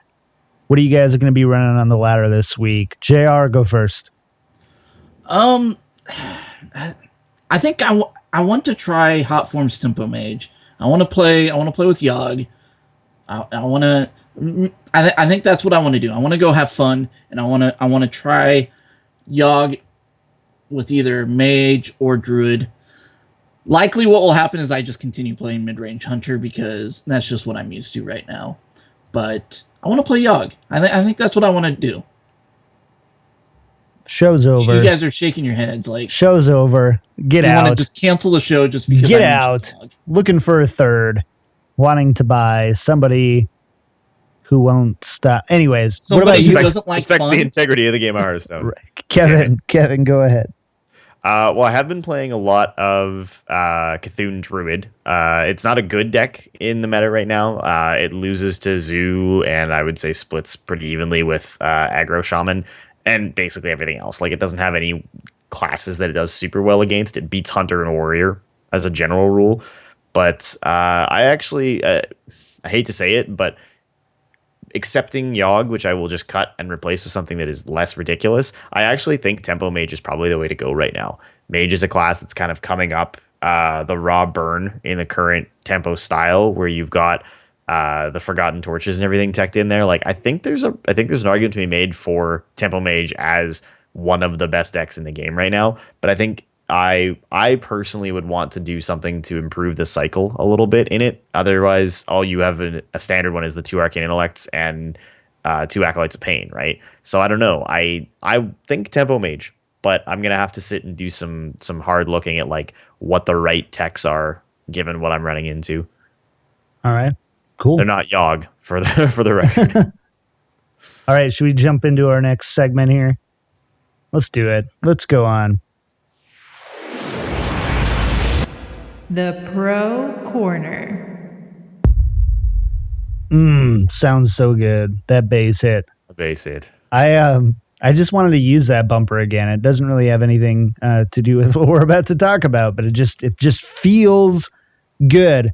[SPEAKER 4] what are you guys going to be running on the ladder this week? JR, go first.
[SPEAKER 6] I think I want to try Hot Forms Tempo Mage. I want to play with Yogg. I think that's what I want to do. I want to go have fun, and I want to try Yogg with either Mage or Druid. Likely what will happen is I just continue playing mid-range Hunter because that's just what I'm used to right now. But I want to play Yogg. I think that's what I want to do.
[SPEAKER 4] Show's over.
[SPEAKER 6] You guys are shaking your heads like
[SPEAKER 4] show's over. Get out.
[SPEAKER 6] You want to just cancel the show just because
[SPEAKER 4] get out. Looking for a third, wanting to buy somebody who won't stop. Anyways,
[SPEAKER 6] somebody
[SPEAKER 4] what about you?
[SPEAKER 6] Who doesn't like
[SPEAKER 5] respects
[SPEAKER 6] fun?
[SPEAKER 5] The integrity of the game of Hearthstone.
[SPEAKER 4] Kevin, go ahead.
[SPEAKER 5] Well, I have been playing a lot of Cthulhu Druid. It's not a good deck in the meta right now. It loses to Zoo, and I would say splits pretty evenly with Aggro Shaman and basically everything else. Like, it doesn't have any classes that it does super well against. It beats Hunter and Warrior as a general rule. But I actually, I hate to say it, but accepting Yogg, which I will just cut and replace with something that is less ridiculous, I actually think Tempo Mage is probably the way to go right now. Mage is a class that's kind of coming up the raw burn in the current Tempo style, where you've got the Forgotten Torches and everything teched in there. Like, I think there's an argument to be made for Tempo Mage as one of the best decks in the game right now. But I think I personally would want to do something to improve the cycle a little bit in it. Otherwise, all you have a standard one is the 2 Arcane Intellects and 2 Acolytes of Pain, right? So I don't know. I think Tempo Mage, but I'm gonna have to sit and do some hard looking at like what the right techs are given what I'm running into.
[SPEAKER 4] All right, cool.
[SPEAKER 5] They're not Yogg for the record.
[SPEAKER 4] All right, should we jump into our next segment here? Let's do it. Let's go on.
[SPEAKER 2] The Pro Corner.
[SPEAKER 4] Sounds so good. That bass hit.
[SPEAKER 5] The bass hit.
[SPEAKER 4] I just wanted to use that bumper again. It doesn't really have anything to do with what we're about to talk about, but it just feels good.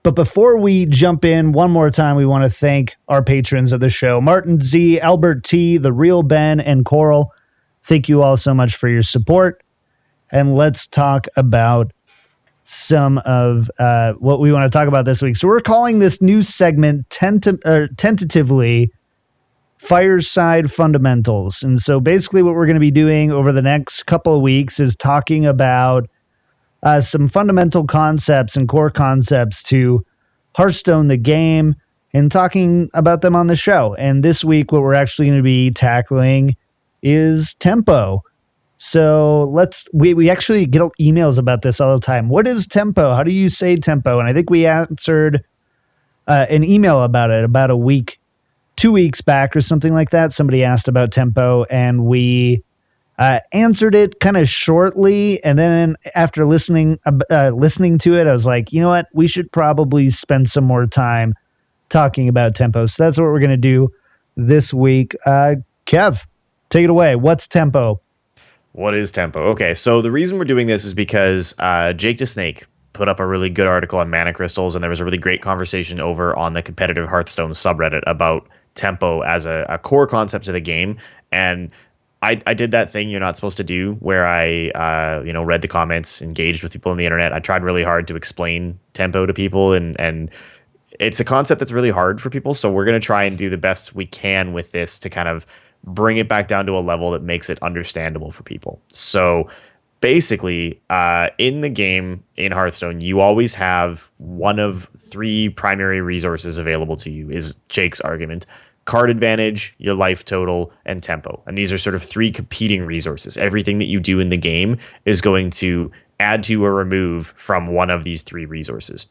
[SPEAKER 4] But before we jump in, one more time, we want to thank our patrons of the show: Martin Z, Albert T, The Real Ben, and Coral. Thank you all so much for your support. And let's talk about some of what we want to talk about this week. So we're calling this new segment tentatively Fireside Fundamentals. And so basically what we're going to be doing over the next couple of weeks is talking about some fundamental concepts and core concepts to Hearthstone, the game, and talking about them on the show. And this week, what we're actually going to be tackling is tempo. So we actually get emails about this all the time. What is tempo? How do you say tempo? And I think we answered an email about it about 2 weeks back or something like that. Somebody asked about tempo, and we answered it kind of shortly. And then after listening to it, I was like, you know what? We should probably spend some more time talking about tempo. So that's what we're going to do this week. Kev, take it away. What's tempo?
[SPEAKER 5] What is tempo? Okay, so the reason we're doing this is because Jake the Snake put up a really good article on mana crystals, and there was a really great conversation over on the competitive Hearthstone subreddit about tempo as a core concept of the game. And I did that thing you're not supposed to do, where I read the comments, engaged with people on the internet. I tried really hard to explain tempo to people, and it's a concept that's really hard for people. So we're going to try and do the best we can with this to kind of bring it back down to a level that makes it understandable for people. So basically, in the game in Hearthstone, you always have one of 3 primary resources available to you, is Jake's argument. card advantage, your life total, and tempo. And these are sort of three competing resources. Everything that you do in the game is going to add to or remove from one of these three resources.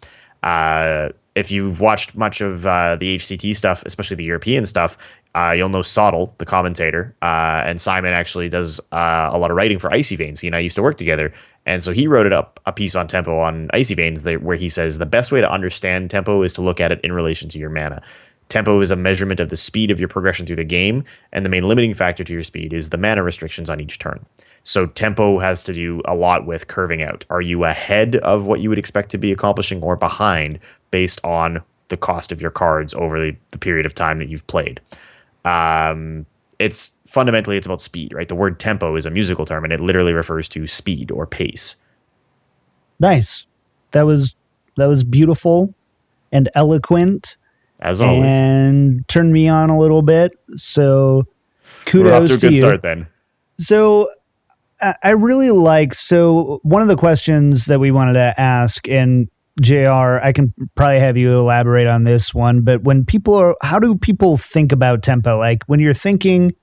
[SPEAKER 5] If you've watched much of the HCT stuff, especially the European stuff, you'll know Soddle, the commentator, and Simon actually does a lot of writing for Icy Veins. He and I used to work together. And so he wrote up a piece on tempo on Icy Veins where he says the best way to understand tempo is to look at it in relation to your mana. Tempo is a measurement of the speed of your progression through the game, and the main limiting factor to your speed is the mana restrictions on each turn. So tempo has to do a lot with curving out. Are you ahead of what you would expect to be accomplishing or behind based on the cost of your cards over the period of time that you've played? It's fundamentally about speed, right? The word tempo is a musical term, and it literally refers to speed or pace.
[SPEAKER 4] Nice. That was beautiful and eloquent.
[SPEAKER 5] As always.
[SPEAKER 4] And turned me on a little bit. So kudos
[SPEAKER 5] We're off to a good
[SPEAKER 4] you.
[SPEAKER 5] start then.
[SPEAKER 4] So I really one of the questions that we wanted to ask, and JR, I can probably have you elaborate on this one, but how do people think about tempo? Like when you're thinking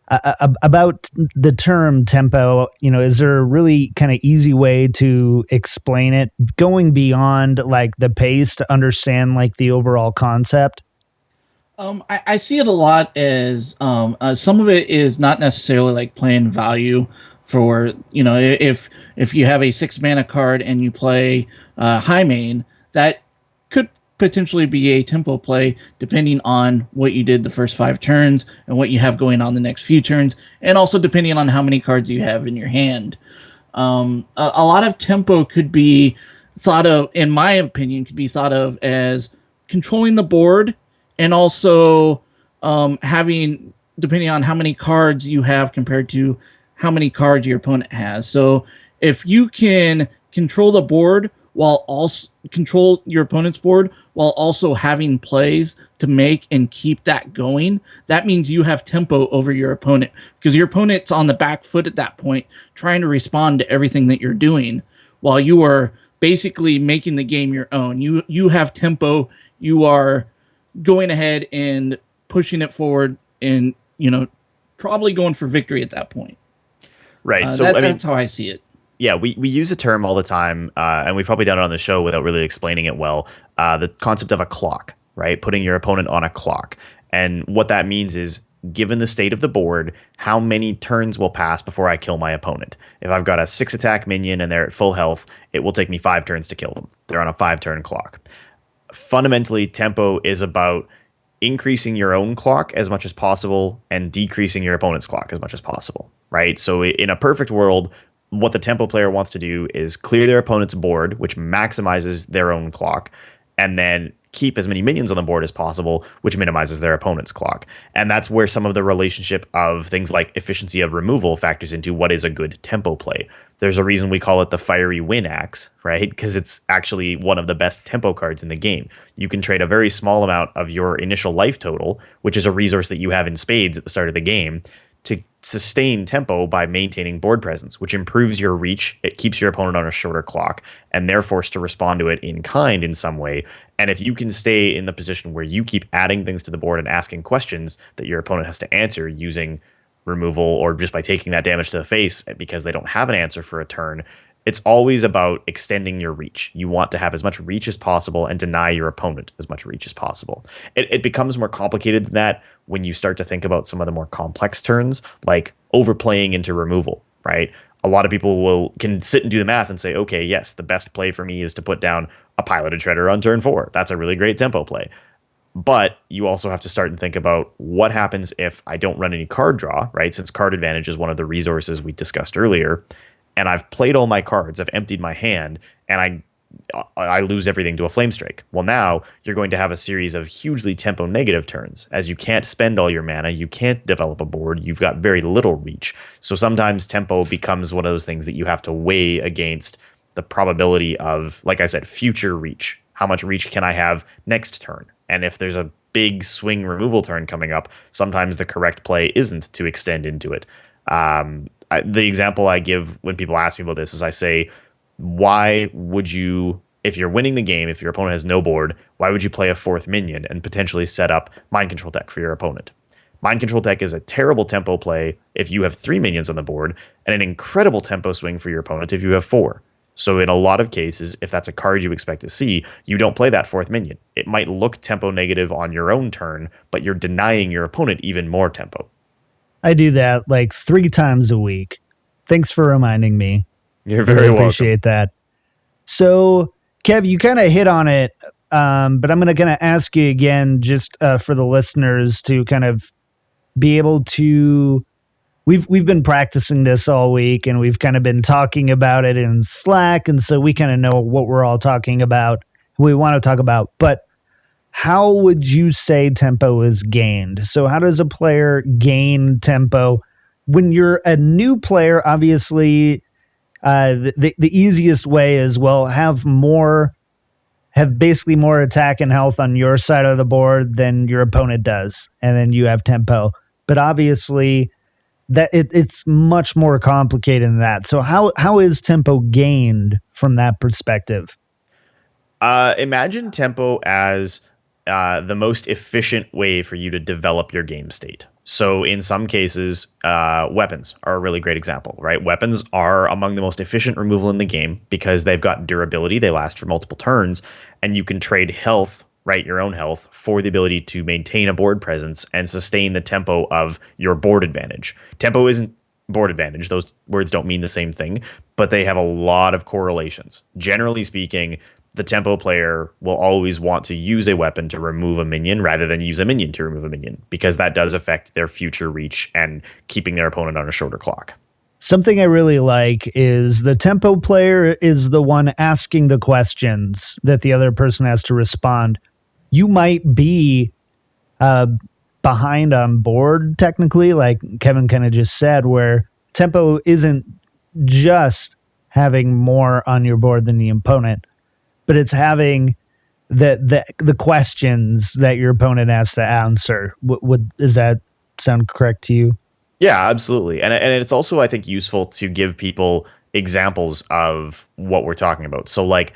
[SPEAKER 4] about the term tempo, is there a really kind of easy way to explain it, going beyond like the pace to understand like the overall concept?
[SPEAKER 6] I see it a lot as some of it is not necessarily like playing value for, if you have a 6 mana card and you play high main, that could potentially be a tempo play depending on what you did the first 5 turns and what you have going on the next few turns, and also depending on how many cards you have in your hand. A lot of tempo could be thought of, in my opinion, as controlling the board, and also having, depending on how many cards you have compared to how many cards your opponent has. So if you can control the board while also control your opponent's board while also having plays to make and keep that going, that means you have tempo over your opponent, because your opponent's on the back foot at that point trying to respond to everything that you're doing while you are basically making the game your own. You have tempo, you are going ahead and pushing it forward and, probably going for victory at that point.
[SPEAKER 5] Right. So
[SPEAKER 6] that's how I see it.
[SPEAKER 5] Yeah, we use a term all the time, and we've probably done it on the show without really explaining it well. The concept of a clock, right? Putting your opponent on a clock. And what that means is, given the state of the board, how many turns will pass before I kill my opponent? If I've got a 6 attack minion and they're at full health, it will take me 5 turns to kill them. They're on a 5-turn clock. Fundamentally, tempo is about increasing your own clock as much as possible and decreasing your opponent's clock as much as possible, right? So in a perfect world, what the tempo player wants to do is clear their opponent's board, which maximizes their own clock, and then keep as many minions on the board as possible, which minimizes their opponent's clock. And that's where some of the relationship of things like efficiency of removal factors into what is a good tempo play. There's a reason we call it the Fiery Win Axe, right? Because it's actually one of the best tempo cards in the game. You can trade a very small amount of your initial life total, which is a resource that you have in spades at the start of the game, to sustain tempo by maintaining board presence, which improves your reach. It keeps your opponent on a shorter clock, and they're forced to respond to it in kind in some way. And if you can stay in the position where you keep adding things to the board and asking questions that your opponent has to answer using removal or just by taking that damage to the face because they don't have an answer for a turn, it's always about extending your reach. You want to have as much reach as possible and deny your opponent as much reach as possible. It becomes more complicated than that when you start to think about some of the more complex turns, like overplaying into removal, right? A lot of people can sit and do the math and say, okay, yes, the best play for me is to put down a Piloted Shredder on turn 4. That's a really great tempo play. But you also have to start and think about what happens if I don't run any card draw, right? Since card advantage is one of the resources we discussed earlier, and I've played all my cards, I've emptied my hand, and I lose everything to a Flame Strike. Well, now you're going to have a series of hugely tempo negative turns, as you can't spend all your mana, you can't develop a board, you've got very little reach. So sometimes tempo becomes one of those things that you have to weigh against the probability of, like I said, future reach. How much reach can I have next turn? And if there's a big swing removal turn coming up, sometimes the correct play isn't to extend into it. The example I give when people ask me about this is I say, why would you if you're winning the game, if your opponent has no board, why would you play a 4th minion and potentially set up Mind Control Tech for your opponent? Mind Control Tech is a terrible tempo play if you have 3 minions on the board, and an incredible tempo swing for your opponent if you have 4. So in a lot of cases, if that's a card you expect to see, you don't play that 4th minion. It might look tempo negative on your own turn, but you're denying your opponent even more tempo.
[SPEAKER 4] I do that like 3 times a week. Thanks for reminding me.
[SPEAKER 5] You're very welcome.
[SPEAKER 4] Appreciate that. So, Kev, you kind of hit on it, but I'm going to ask you again, just for the listeners to kind of be able to. We've been practicing this all week, and we've kind of been talking about it in Slack, and so we kind of know what we're all talking about, we want to talk about. But how would you say tempo is gained? So how does a player gain tempo? When you're a new player, obviously, the easiest way is, well, have basically more attack and health on your side of the board than your opponent does, and then you have tempo. But obviously, that it's much more complicated than that. So how is tempo gained from that perspective?
[SPEAKER 5] Imagine tempo as the most efficient way for you to develop your game state. So in some cases, weapons are a really great example, right? Weapons are among the most efficient removal in the game because they've got durability, they last for multiple turns, and you can trade health, right, your own health, for the ability to maintain a board presence and sustain the tempo of your board advantage. Tempo isn't board advantage. Those words don't mean the same thing, but they have a lot of correlations. Generally speaking, the tempo player will always want to use a weapon to remove a minion rather than use a minion to remove a minion, because that does affect their future reach and keeping their opponent on a shorter clock.
[SPEAKER 4] Something I really like is the tempo player is the one asking the questions that the other person has to respond. You might be behind on board, technically, like Kevin kind of just said, where tempo isn't just having more on your board than the opponent, but it's having the questions that your opponent has to answer. Does that sound correct to you?
[SPEAKER 5] Yeah, absolutely. And it's also, I think, useful to give people examples of what we're talking about. So like,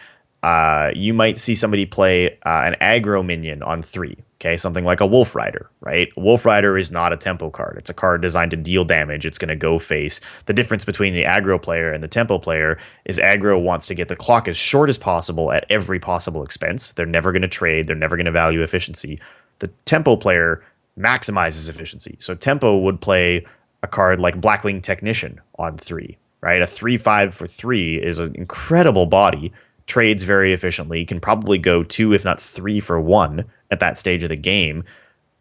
[SPEAKER 5] you might see somebody play an aggro minion on 3, okay? Something like a Wolf Rider, right? Wolf Rider is not a tempo card. It's a card designed to deal damage. It's going to go face. The difference between the aggro player and the tempo player is aggro wants to get the clock as short as possible at every possible expense. They're never going to trade. They're never going to value efficiency. The tempo player maximizes efficiency. So tempo would play a card like Blackwing Technician on 3, right? A 3/5 for 3 is an incredible body, trades very efficiently, can probably go 2 if not 3 for 1 at that stage of the game,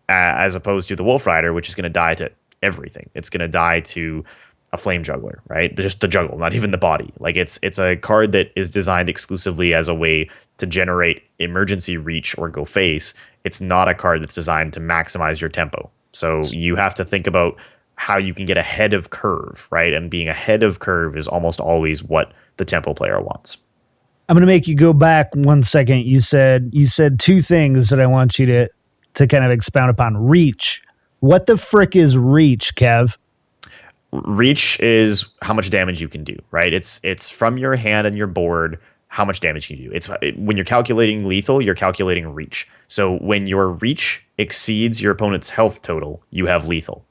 [SPEAKER 5] as opposed to the Wolf Rider, which is going to die to everything. It's going to die to a Flame Juggler, right? Just the juggle, not even the body. Like it's a card that is designed exclusively as a way to generate emergency reach or go face. It's not a card that's designed to maximize your tempo. So you have to think about how you can get ahead of curve, right? And being ahead of curve is almost always what the tempo player wants.
[SPEAKER 4] I'm going to make you go back 1 second. You said 2 things that I want you to kind of expound upon. Reach. What the frick is reach, Kev?
[SPEAKER 5] Reach is how much damage you can do, right? It's from your hand and your board how much damage you do. It's when you're calculating lethal, you're calculating reach. So when your reach exceeds your opponent's health total, you have lethal.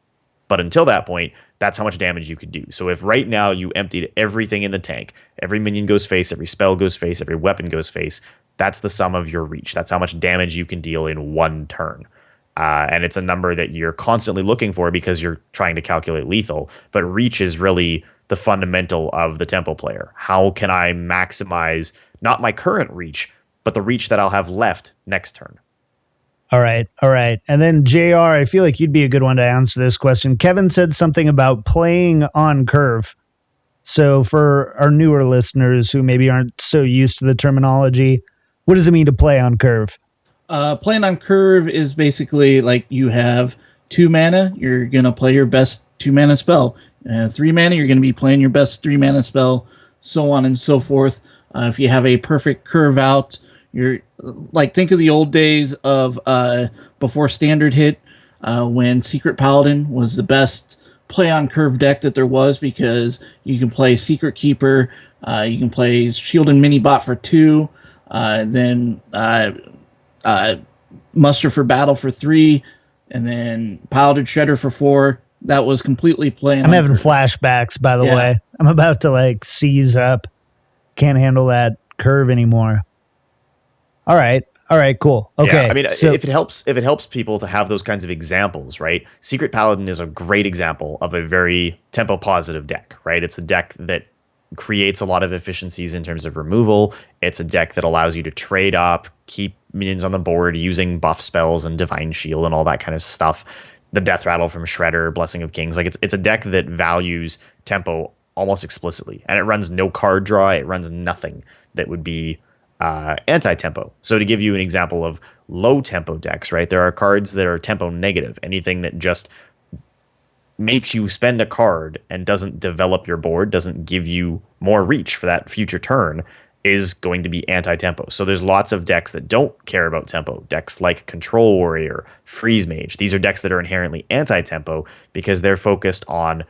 [SPEAKER 5] But until that point, that's how much damage you could do. So if right now you emptied everything in the tank, every minion goes face, every spell goes face, every weapon goes face, that's the sum of your reach. That's how much damage you can deal in 1 turn. And it's a number that you're constantly looking for because you're trying to calculate lethal. But reach is really the fundamental of the tempo player. How can I maximize not my current reach, but the reach that I'll have left next turn?
[SPEAKER 4] All right. And then JR, I feel like you'd be a good one to answer this question. Kevin said something about playing on curve. So for our newer listeners who maybe aren't so used to the terminology, what does it mean to play on curve?
[SPEAKER 6] Playing on curve is basically like you have 2 mana, you're going to play your best 2 mana spell. 3 mana, you're going to be playing your best 3 mana spell, so on and so forth. If you have a perfect curve out, you're like, think of the old days of before Standard hit, when Secret Paladin was the best play on curve deck that there was, because you can play Secret Keeper, you can play Shield and Mini Bot for 2, then Muster for Battle for 3, and then Piloted Shredder for 4. That was completely playing.
[SPEAKER 4] I'm having flashbacks, by the way. I'm about to like seize up. Can't handle that curve anymore. All right, cool. Okay.
[SPEAKER 5] Yeah, I mean,
[SPEAKER 4] so,
[SPEAKER 5] if it helps people to have those kinds of examples, right? Secret Paladin is a great example of a very tempo positive deck, right? It's a deck that creates a lot of efficiencies in terms of removal. It's a deck that allows you to trade up, keep minions on the board using buff spells and Divine Shield and all that kind of stuff. The Death Rattle from Shredder, Blessing of Kings, like it's a deck that values tempo almost explicitly, and it runs no card draw. It runs nothing that would be anti-tempo. So to give you an example of low tempo decks, right? There are cards that are tempo negative. Anything that just makes you spend a card and doesn't develop your board, doesn't give you more reach for that future turn, is going to be anti-tempo. So there's lots of decks that don't care about tempo. Decks like Control Warrior, Freeze Mage. These are decks that are inherently anti-tempo because they're focused on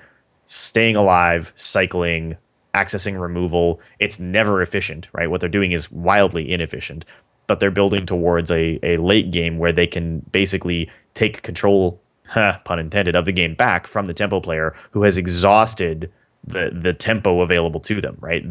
[SPEAKER 5] staying alive, cycling, accessing removal. It's never efficient, right? What they're doing is wildly inefficient, but they're building towards a late game where they can basically take control, pun intended, of the game back from the tempo player who has exhausted the tempo available to them, right?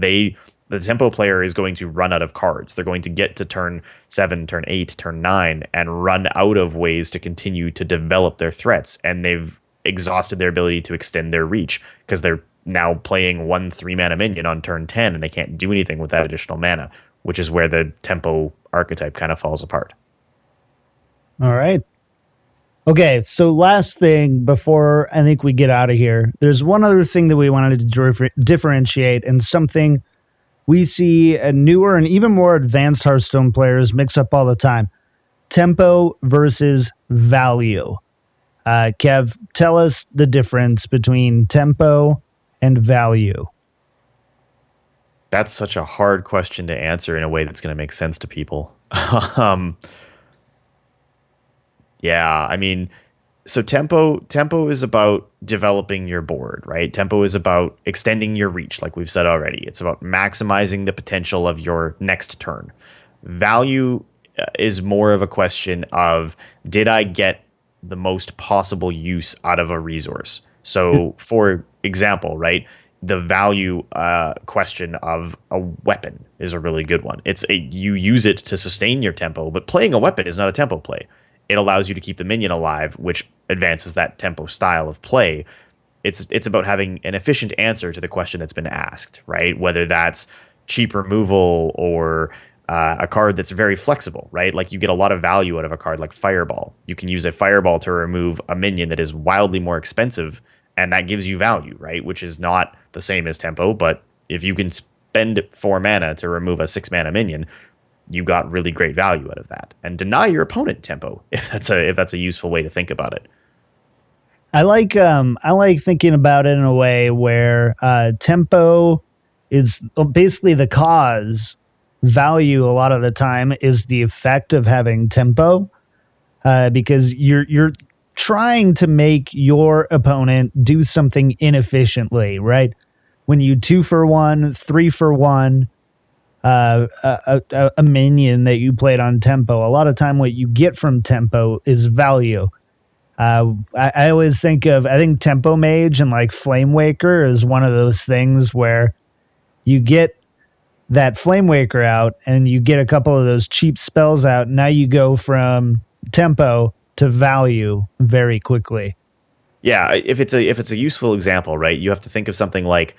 [SPEAKER 5] The tempo player is going to run out of cards. They're going to get to turn 7, turn 8, turn 9, and run out of ways to continue to develop their threats. And they've exhausted their ability to extend their reach because they're now playing 1 3-mana minion on turn 10, and they can't do anything with that additional mana, which is where the tempo archetype kind of falls apart.
[SPEAKER 4] all right. Okay, so last thing before I think we get out of here, there's one other thing that we wanted to differentiate, and something we see newer and even more advanced Hearthstone players mix up all the time. Tempo versus value. Kev, tell us the difference between tempo and value.
[SPEAKER 5] That's such a hard question to answer in a way that's going to make sense to people. Yeah, I mean, so tempo is about developing your board, right? Tempo is about extending your reach, like we've said already. It's about maximizing the potential of your next turn. Value is more of a question of, did I get the most possible use out of a resource? So, for example, right, the value question of a weapon is a really good one. You use it to sustain your tempo, but playing a weapon is not a tempo play. It allows you to keep the minion alive, which advances that tempo style of play. It's about having an efficient answer to the question that's been asked, right? Whether that's cheap removal or a card that's very flexible, right? Like you get a lot of value out of a card like Fireball. You can use a Fireball to remove a minion that is wildly more expensive, and that gives you value, right? Which is not the same as tempo, but if you can spend 4 mana to remove a 6-mana minion, you got really great value out of that. And deny your opponent tempo if that's a useful way to think about it.
[SPEAKER 4] I like thinking about it in a way where tempo is basically the cause. Value a lot of the time is the effect of having tempo, because you're trying to make your opponent do something inefficiently, right? When you 2 for 1, 3 for 1, a minion that you played on tempo, a lot of time what you get from tempo is value. I always think Tempo Mage and like Flame Waker is one of those things where you get that Flame Waker out and you get a couple of those cheap spells out. Now you go from tempo to value very quickly.
[SPEAKER 5] Yeah, if it's a useful example, right? You have to think of something like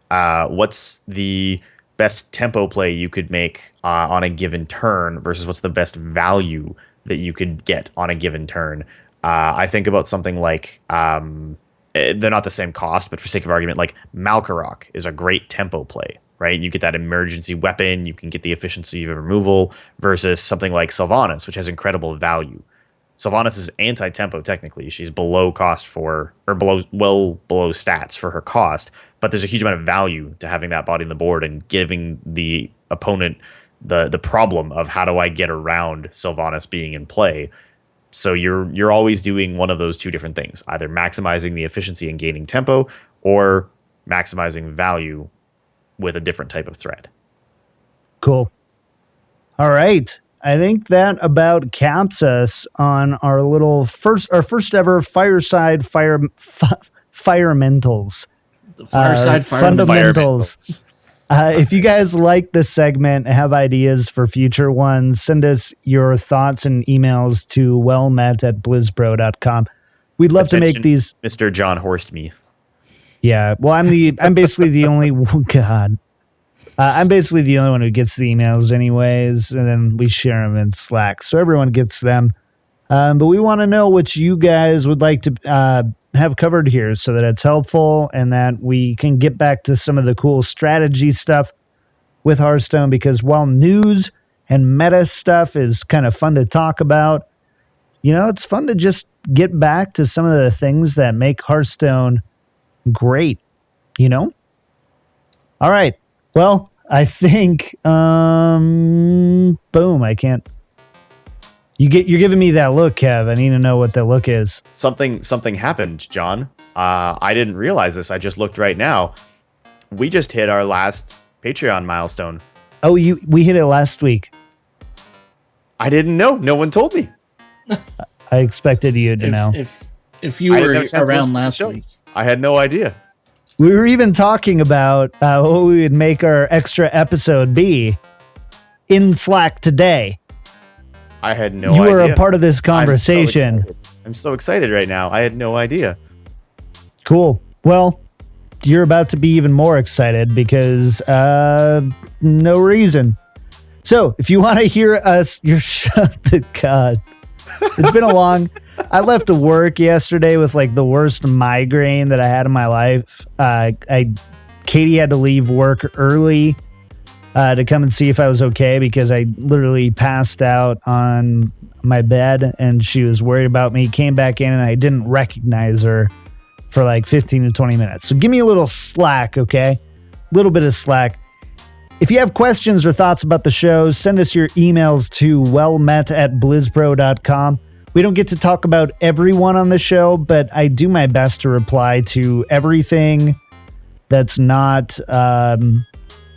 [SPEAKER 5] what's the best tempo play you could make on a given turn versus what's the best value that you could get on a given turn. I think about something like they're not the same cost, but for sake of argument, like Malkarok is a great tempo play, right? You get that emergency weapon, you can get the efficiency of removal versus something like Sylvanas, which has incredible value. Sylvanas is anti-tempo technically. She's below cost well below stats for her cost, but there's a huge amount of value to having that body on the board and giving the opponent the problem of how do I get around Sylvanas being in play. So you're always doing one of those two different things, either maximizing the efficiency and gaining tempo or maximizing value with a different type of threat.
[SPEAKER 4] Cool. All right. I think that about caps us on our first ever Fireside Firementals.
[SPEAKER 6] The Fireside
[SPEAKER 4] Fundamentals. If you guys like this segment and have ideas for future ones, send us your thoughts and emails to wellmet@blizzpro.com. We'd love to make these.
[SPEAKER 5] Mr. John Horst me.
[SPEAKER 4] Yeah. Well, I'm basically the only God. I'm basically the only one who gets the emails anyways, and then we share them in Slack. So everyone gets them. But we want to know what you guys would like to have covered here so that it's helpful and that we can get back to some of the cool strategy stuff with Hearthstone, because while news and meta stuff is kind of fun to talk about, it's fun to just get back to some of the things that make Hearthstone great, All right. Well, I think, boom, I can't. You're giving me that look, Kev. I need to know what that look is.
[SPEAKER 5] Something happened, John. I didn't realize this. I just looked right now. We just hit our last Patreon milestone.
[SPEAKER 4] Oh, we hit it last week.
[SPEAKER 5] I didn't know. No one told me.
[SPEAKER 4] I expected you to know.
[SPEAKER 6] If you were around last week.
[SPEAKER 5] I had no idea.
[SPEAKER 4] We were even talking about what we would make our extra episode be in Slack today.
[SPEAKER 5] I had no idea.
[SPEAKER 4] You were a part of this conversation.
[SPEAKER 5] I'm so excited right now. I had no idea.
[SPEAKER 4] Cool. Well, you're about to be even more excited because no reason. So if you want to hear us, shut the God. It's been I left work yesterday with like the worst migraine that I had in my life. Katie had to leave work early to come and see if I was okay because I literally passed out on my bed and she was worried about me. Came back in and I didn't recognize her for like 15 to 20 minutes. So give me a little slack, okay? A little bit of slack. If you have questions or thoughts about the show, send us your emails to wellmet@blizzpro.com. We don't get to talk about everyone on the show, but I do my best to reply to everything that's not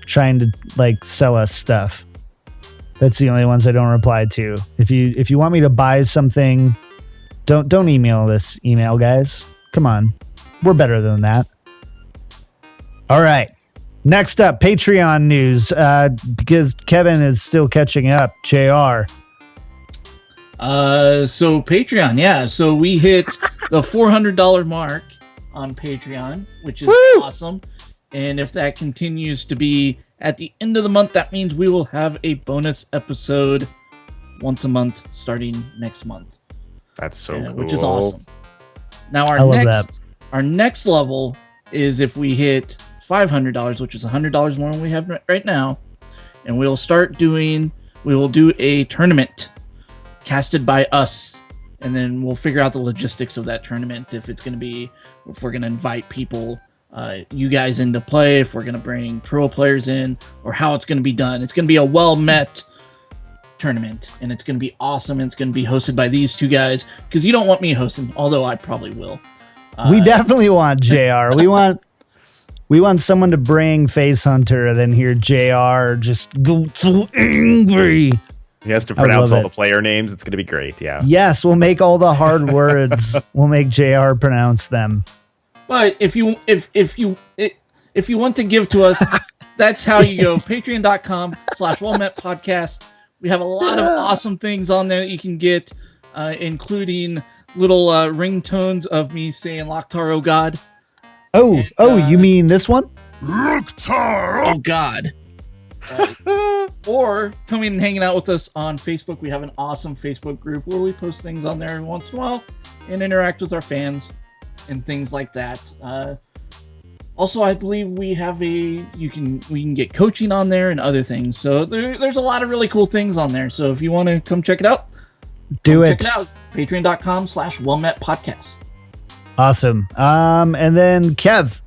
[SPEAKER 4] trying to like sell us stuff. That's the only ones I don't reply to. If you want me to buy something, don't email this email, guys. Come on. We're better than that. All right. Next up, Patreon news, because Kevin is still catching up. JR.
[SPEAKER 6] So Patreon, yeah. So we hit the $400 mark on Patreon, which is awesome. And if that continues to be at the end of the month, that means we will have a bonus episode once a month starting next month.
[SPEAKER 5] That's so cool.
[SPEAKER 6] Which is awesome. Now our next level is if we hit $500, which is $100 more than we have right now, and we will do a tournament casted by us, and then we'll figure out the logistics of that tournament, if we're going to invite people, you guys in to play, if we're going to bring pro players in, or how it's going to be done. It's going to be a well-met tournament, and it's going to be awesome, and it's going to be hosted by these two guys, because you don't want me hosting, although I probably will.
[SPEAKER 4] We definitely want JR. We want someone to bring Face Hunter and then hear JR just go so angry.
[SPEAKER 5] He has to pronounce all the player names. It's going to be great. Yeah.
[SPEAKER 4] Yes, we'll make all the hard words. We'll make JR pronounce them.
[SPEAKER 6] But if you want to give to us, that's how you go. Patreon.com/wellmetpodcast. We have a lot of awesome things on there that you can get, including little ringtones of me saying Loktar, oh God.
[SPEAKER 4] You mean this one?
[SPEAKER 3] Loktar!
[SPEAKER 6] Oh God. Or coming and hanging out with us on Facebook. We have an awesome Facebook group where we post things on there every once in a while and interact with our fans and things like that. Also, I believe we have we can get coaching on there and other things. So there's a lot of really cool things on there. So if you want to come check it out, check it out. Patreon.com/wellmetpodcast.
[SPEAKER 4] Awesome. And then Kev,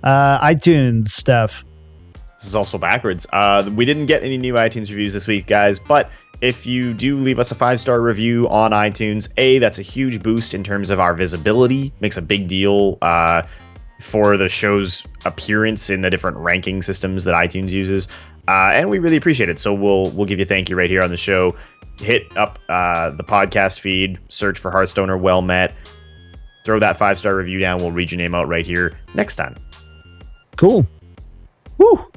[SPEAKER 4] iTunes stuff.
[SPEAKER 5] This is also backwards. We didn't get any new iTunes reviews this week, guys, but if you do leave us a 5-star review on iTunes, that's a huge boost in terms of our visibility. Makes a big deal. for the show's appearance in the different ranking systems that iTunes uses. And we really appreciate it. So we'll give you a thank you right here on the show. Hit up the podcast feed, search for Hearthstone or Well Met. Throw that 5-star review down. We'll read your name out right here next time.
[SPEAKER 4] Cool. Woo.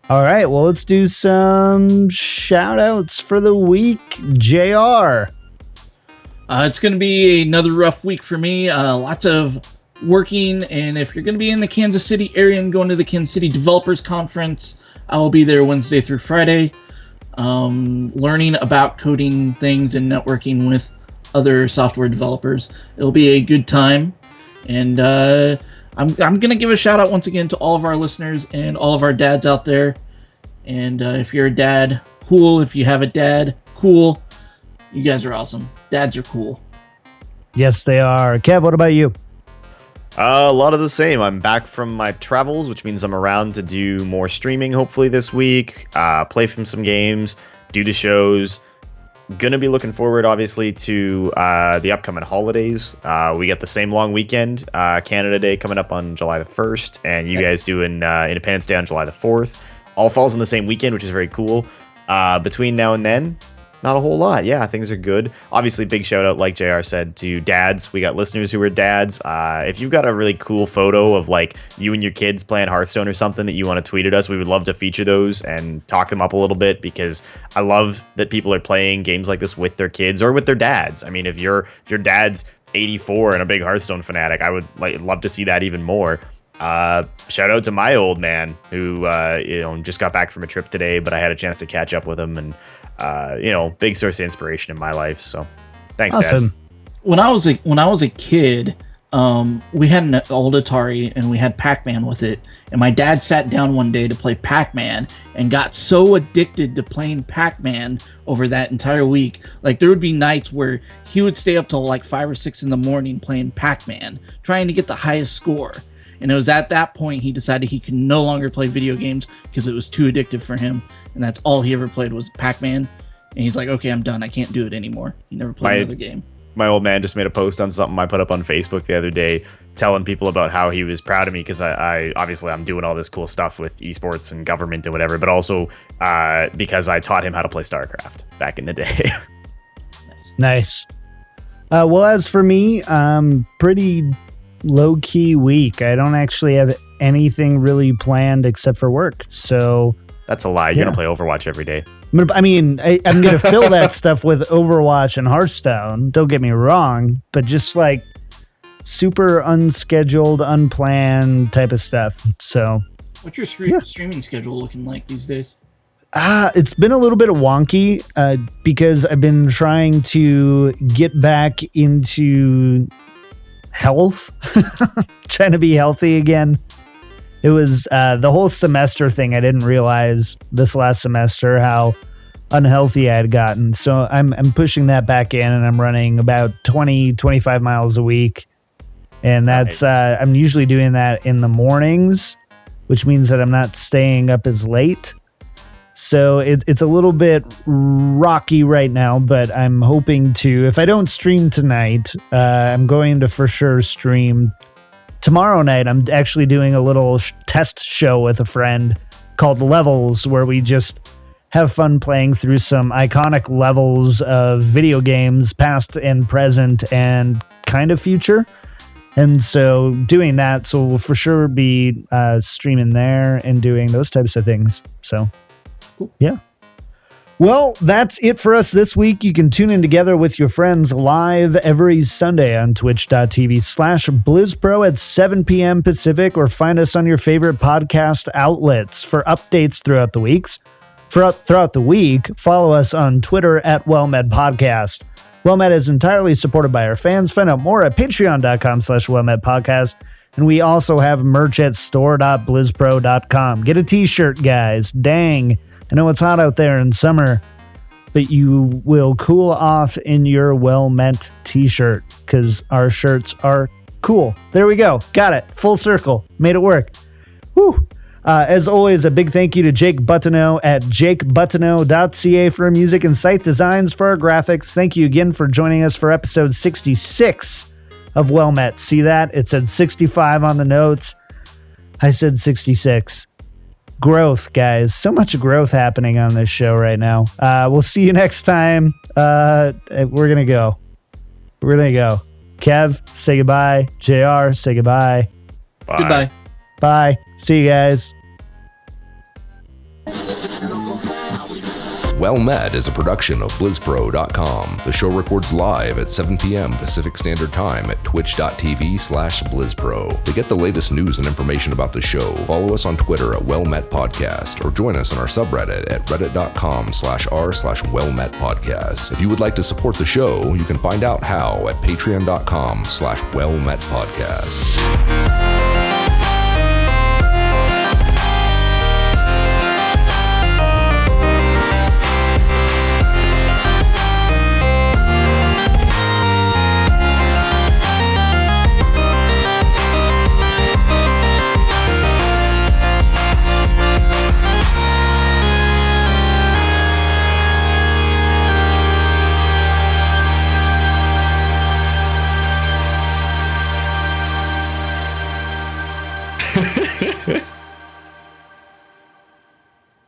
[SPEAKER 4] All right. Well, let's do some shout outs for the week. JR.
[SPEAKER 6] It's going to be another rough week for me. Lots of working. And if you're going to be in the Kansas City area and going to the Kansas City Developers Conference, I will be there Wednesday through Friday, learning about coding things and networking with other software developers. It'll be a good time. And I'm going to give a shout out once again to all of our listeners and all of our dads out there. And if you're a dad, cool. If you have a dad, cool. You guys are awesome. Dads are cool.
[SPEAKER 4] Yes, they are. Kev, what about you?
[SPEAKER 5] A lot of the same. I'm back from my travels, which means I'm around to do more streaming hopefully this week, play from some games, do the shows. Gonna be looking forward, obviously, to the upcoming holidays. We got the same long weekend, Canada Day coming up on July the 1st, and you guys doing Independence Day on July the 4th. All falls in the same weekend, which is very cool. Between now and then, not a whole lot. Yeah, things are good. Obviously, big shout out, like JR said, to dads. We got listeners who are dads. If you've got a really cool photo of like you and your kids playing Hearthstone or something that you want to tweet at us, we would love to feature those and talk them up a little bit, because I love that people are playing games like this with their kids or with their dads. I mean, if your dad's 84 and a big Hearthstone fanatic, I would love to see that even more. Shout out to my old man who just got back from a trip today, but I had a chance to catch up with him, and big source of inspiration in my life. So thanks,
[SPEAKER 4] awesome.
[SPEAKER 5] Dad.
[SPEAKER 6] When I was a kid, we had an old Atari and we had Pac-Man with it. And my dad sat down one day to play Pac-Man and got so addicted to playing Pac-Man over that entire week. Like, there would be nights where he would stay up till like 5 or 6 in the morning playing Pac-Man, trying to get the highest score. And it was at that point he decided he could no longer play video games because it was too addictive for him. And that's all he ever played was Pac-Man. And he's like, okay, I'm done. I can't do it anymore. He never played another game.
[SPEAKER 5] My old man just made a post on something I put up on Facebook the other day, telling people about how he was proud of me because I obviously I'm doing all this cool stuff with esports and government and whatever, but also because I taught him how to play StarCraft back in the day.
[SPEAKER 4] Nice. Well, as for me, pretty low-key week. I don't actually have anything really planned except for work. So
[SPEAKER 5] that's a lie. You're going to play Overwatch every day.
[SPEAKER 4] I mean, I'm going to fill that stuff with Overwatch and Hearthstone. Don't get me wrong, but just like super unscheduled, unplanned type of stuff. So
[SPEAKER 6] what's your streaming schedule looking like these days?
[SPEAKER 4] It's been a little bit wonky because I've been trying to get back into health, trying to be healthy again. It was the whole semester thing. I didn't realize this last semester how unhealthy I had gotten. So I'm pushing that back in, and I'm running about 25 miles a week. And that's, nice. I'm usually doing that in the mornings, which means that I'm not staying up as late. So it's a little bit rocky right now, but I'm hoping to, if I don't stream tonight, I'm going to for sure stream tomorrow night. I'm actually doing a little test show with a friend called Levels, where we just have fun playing through some iconic levels of video games, past and present and kind of future. And so doing that, so we'll for sure be streaming there and doing those types of things. So, cool. Yeah. Well, that's it for us this week. You can tune in together with your friends live every Sunday on twitch.tv/BlizzPro at 7 p.m. Pacific, or find us on your favorite podcast outlets for updates throughout the weeks. Throughout the week, follow us on Twitter at WellMedPodcast. WellMed is entirely supported by our fans. Find out more at patreon.com/WellMedPodcast. And we also have merch at store.blizzpro.com. Get a t-shirt, guys. Dang. I know it's hot out there in summer, but you will cool off in your well-meant t-shirt because our shirts are cool. There we go. Got it. Full circle. Made it work. Whew. As always, a big thank you to Jake Buttineau at jakebuttineau.ca for our music and site designs for our graphics. Thank you again for joining us for episode 66 of Well Met. See that? It said 65 on the notes. I said 66. Growth, guys. So much growth happening on this show right now. We'll see you next time. We're going to go. Kev, say goodbye. JR, say goodbye.
[SPEAKER 5] Bye.
[SPEAKER 6] Goodbye.
[SPEAKER 4] Bye. See you guys.
[SPEAKER 1] Well Met is a production of BlizzPro.com. The show records live at 7 p.m. Pacific Standard Time at twitch.tv/BlizzPro. To get the latest news and information about the show, follow us on Twitter at Well Met Podcast or join us on our subreddit at reddit.com/r/WellMetPodcast. If you would like to support the show, you can find out how at patreon.com/WellMetPodcast.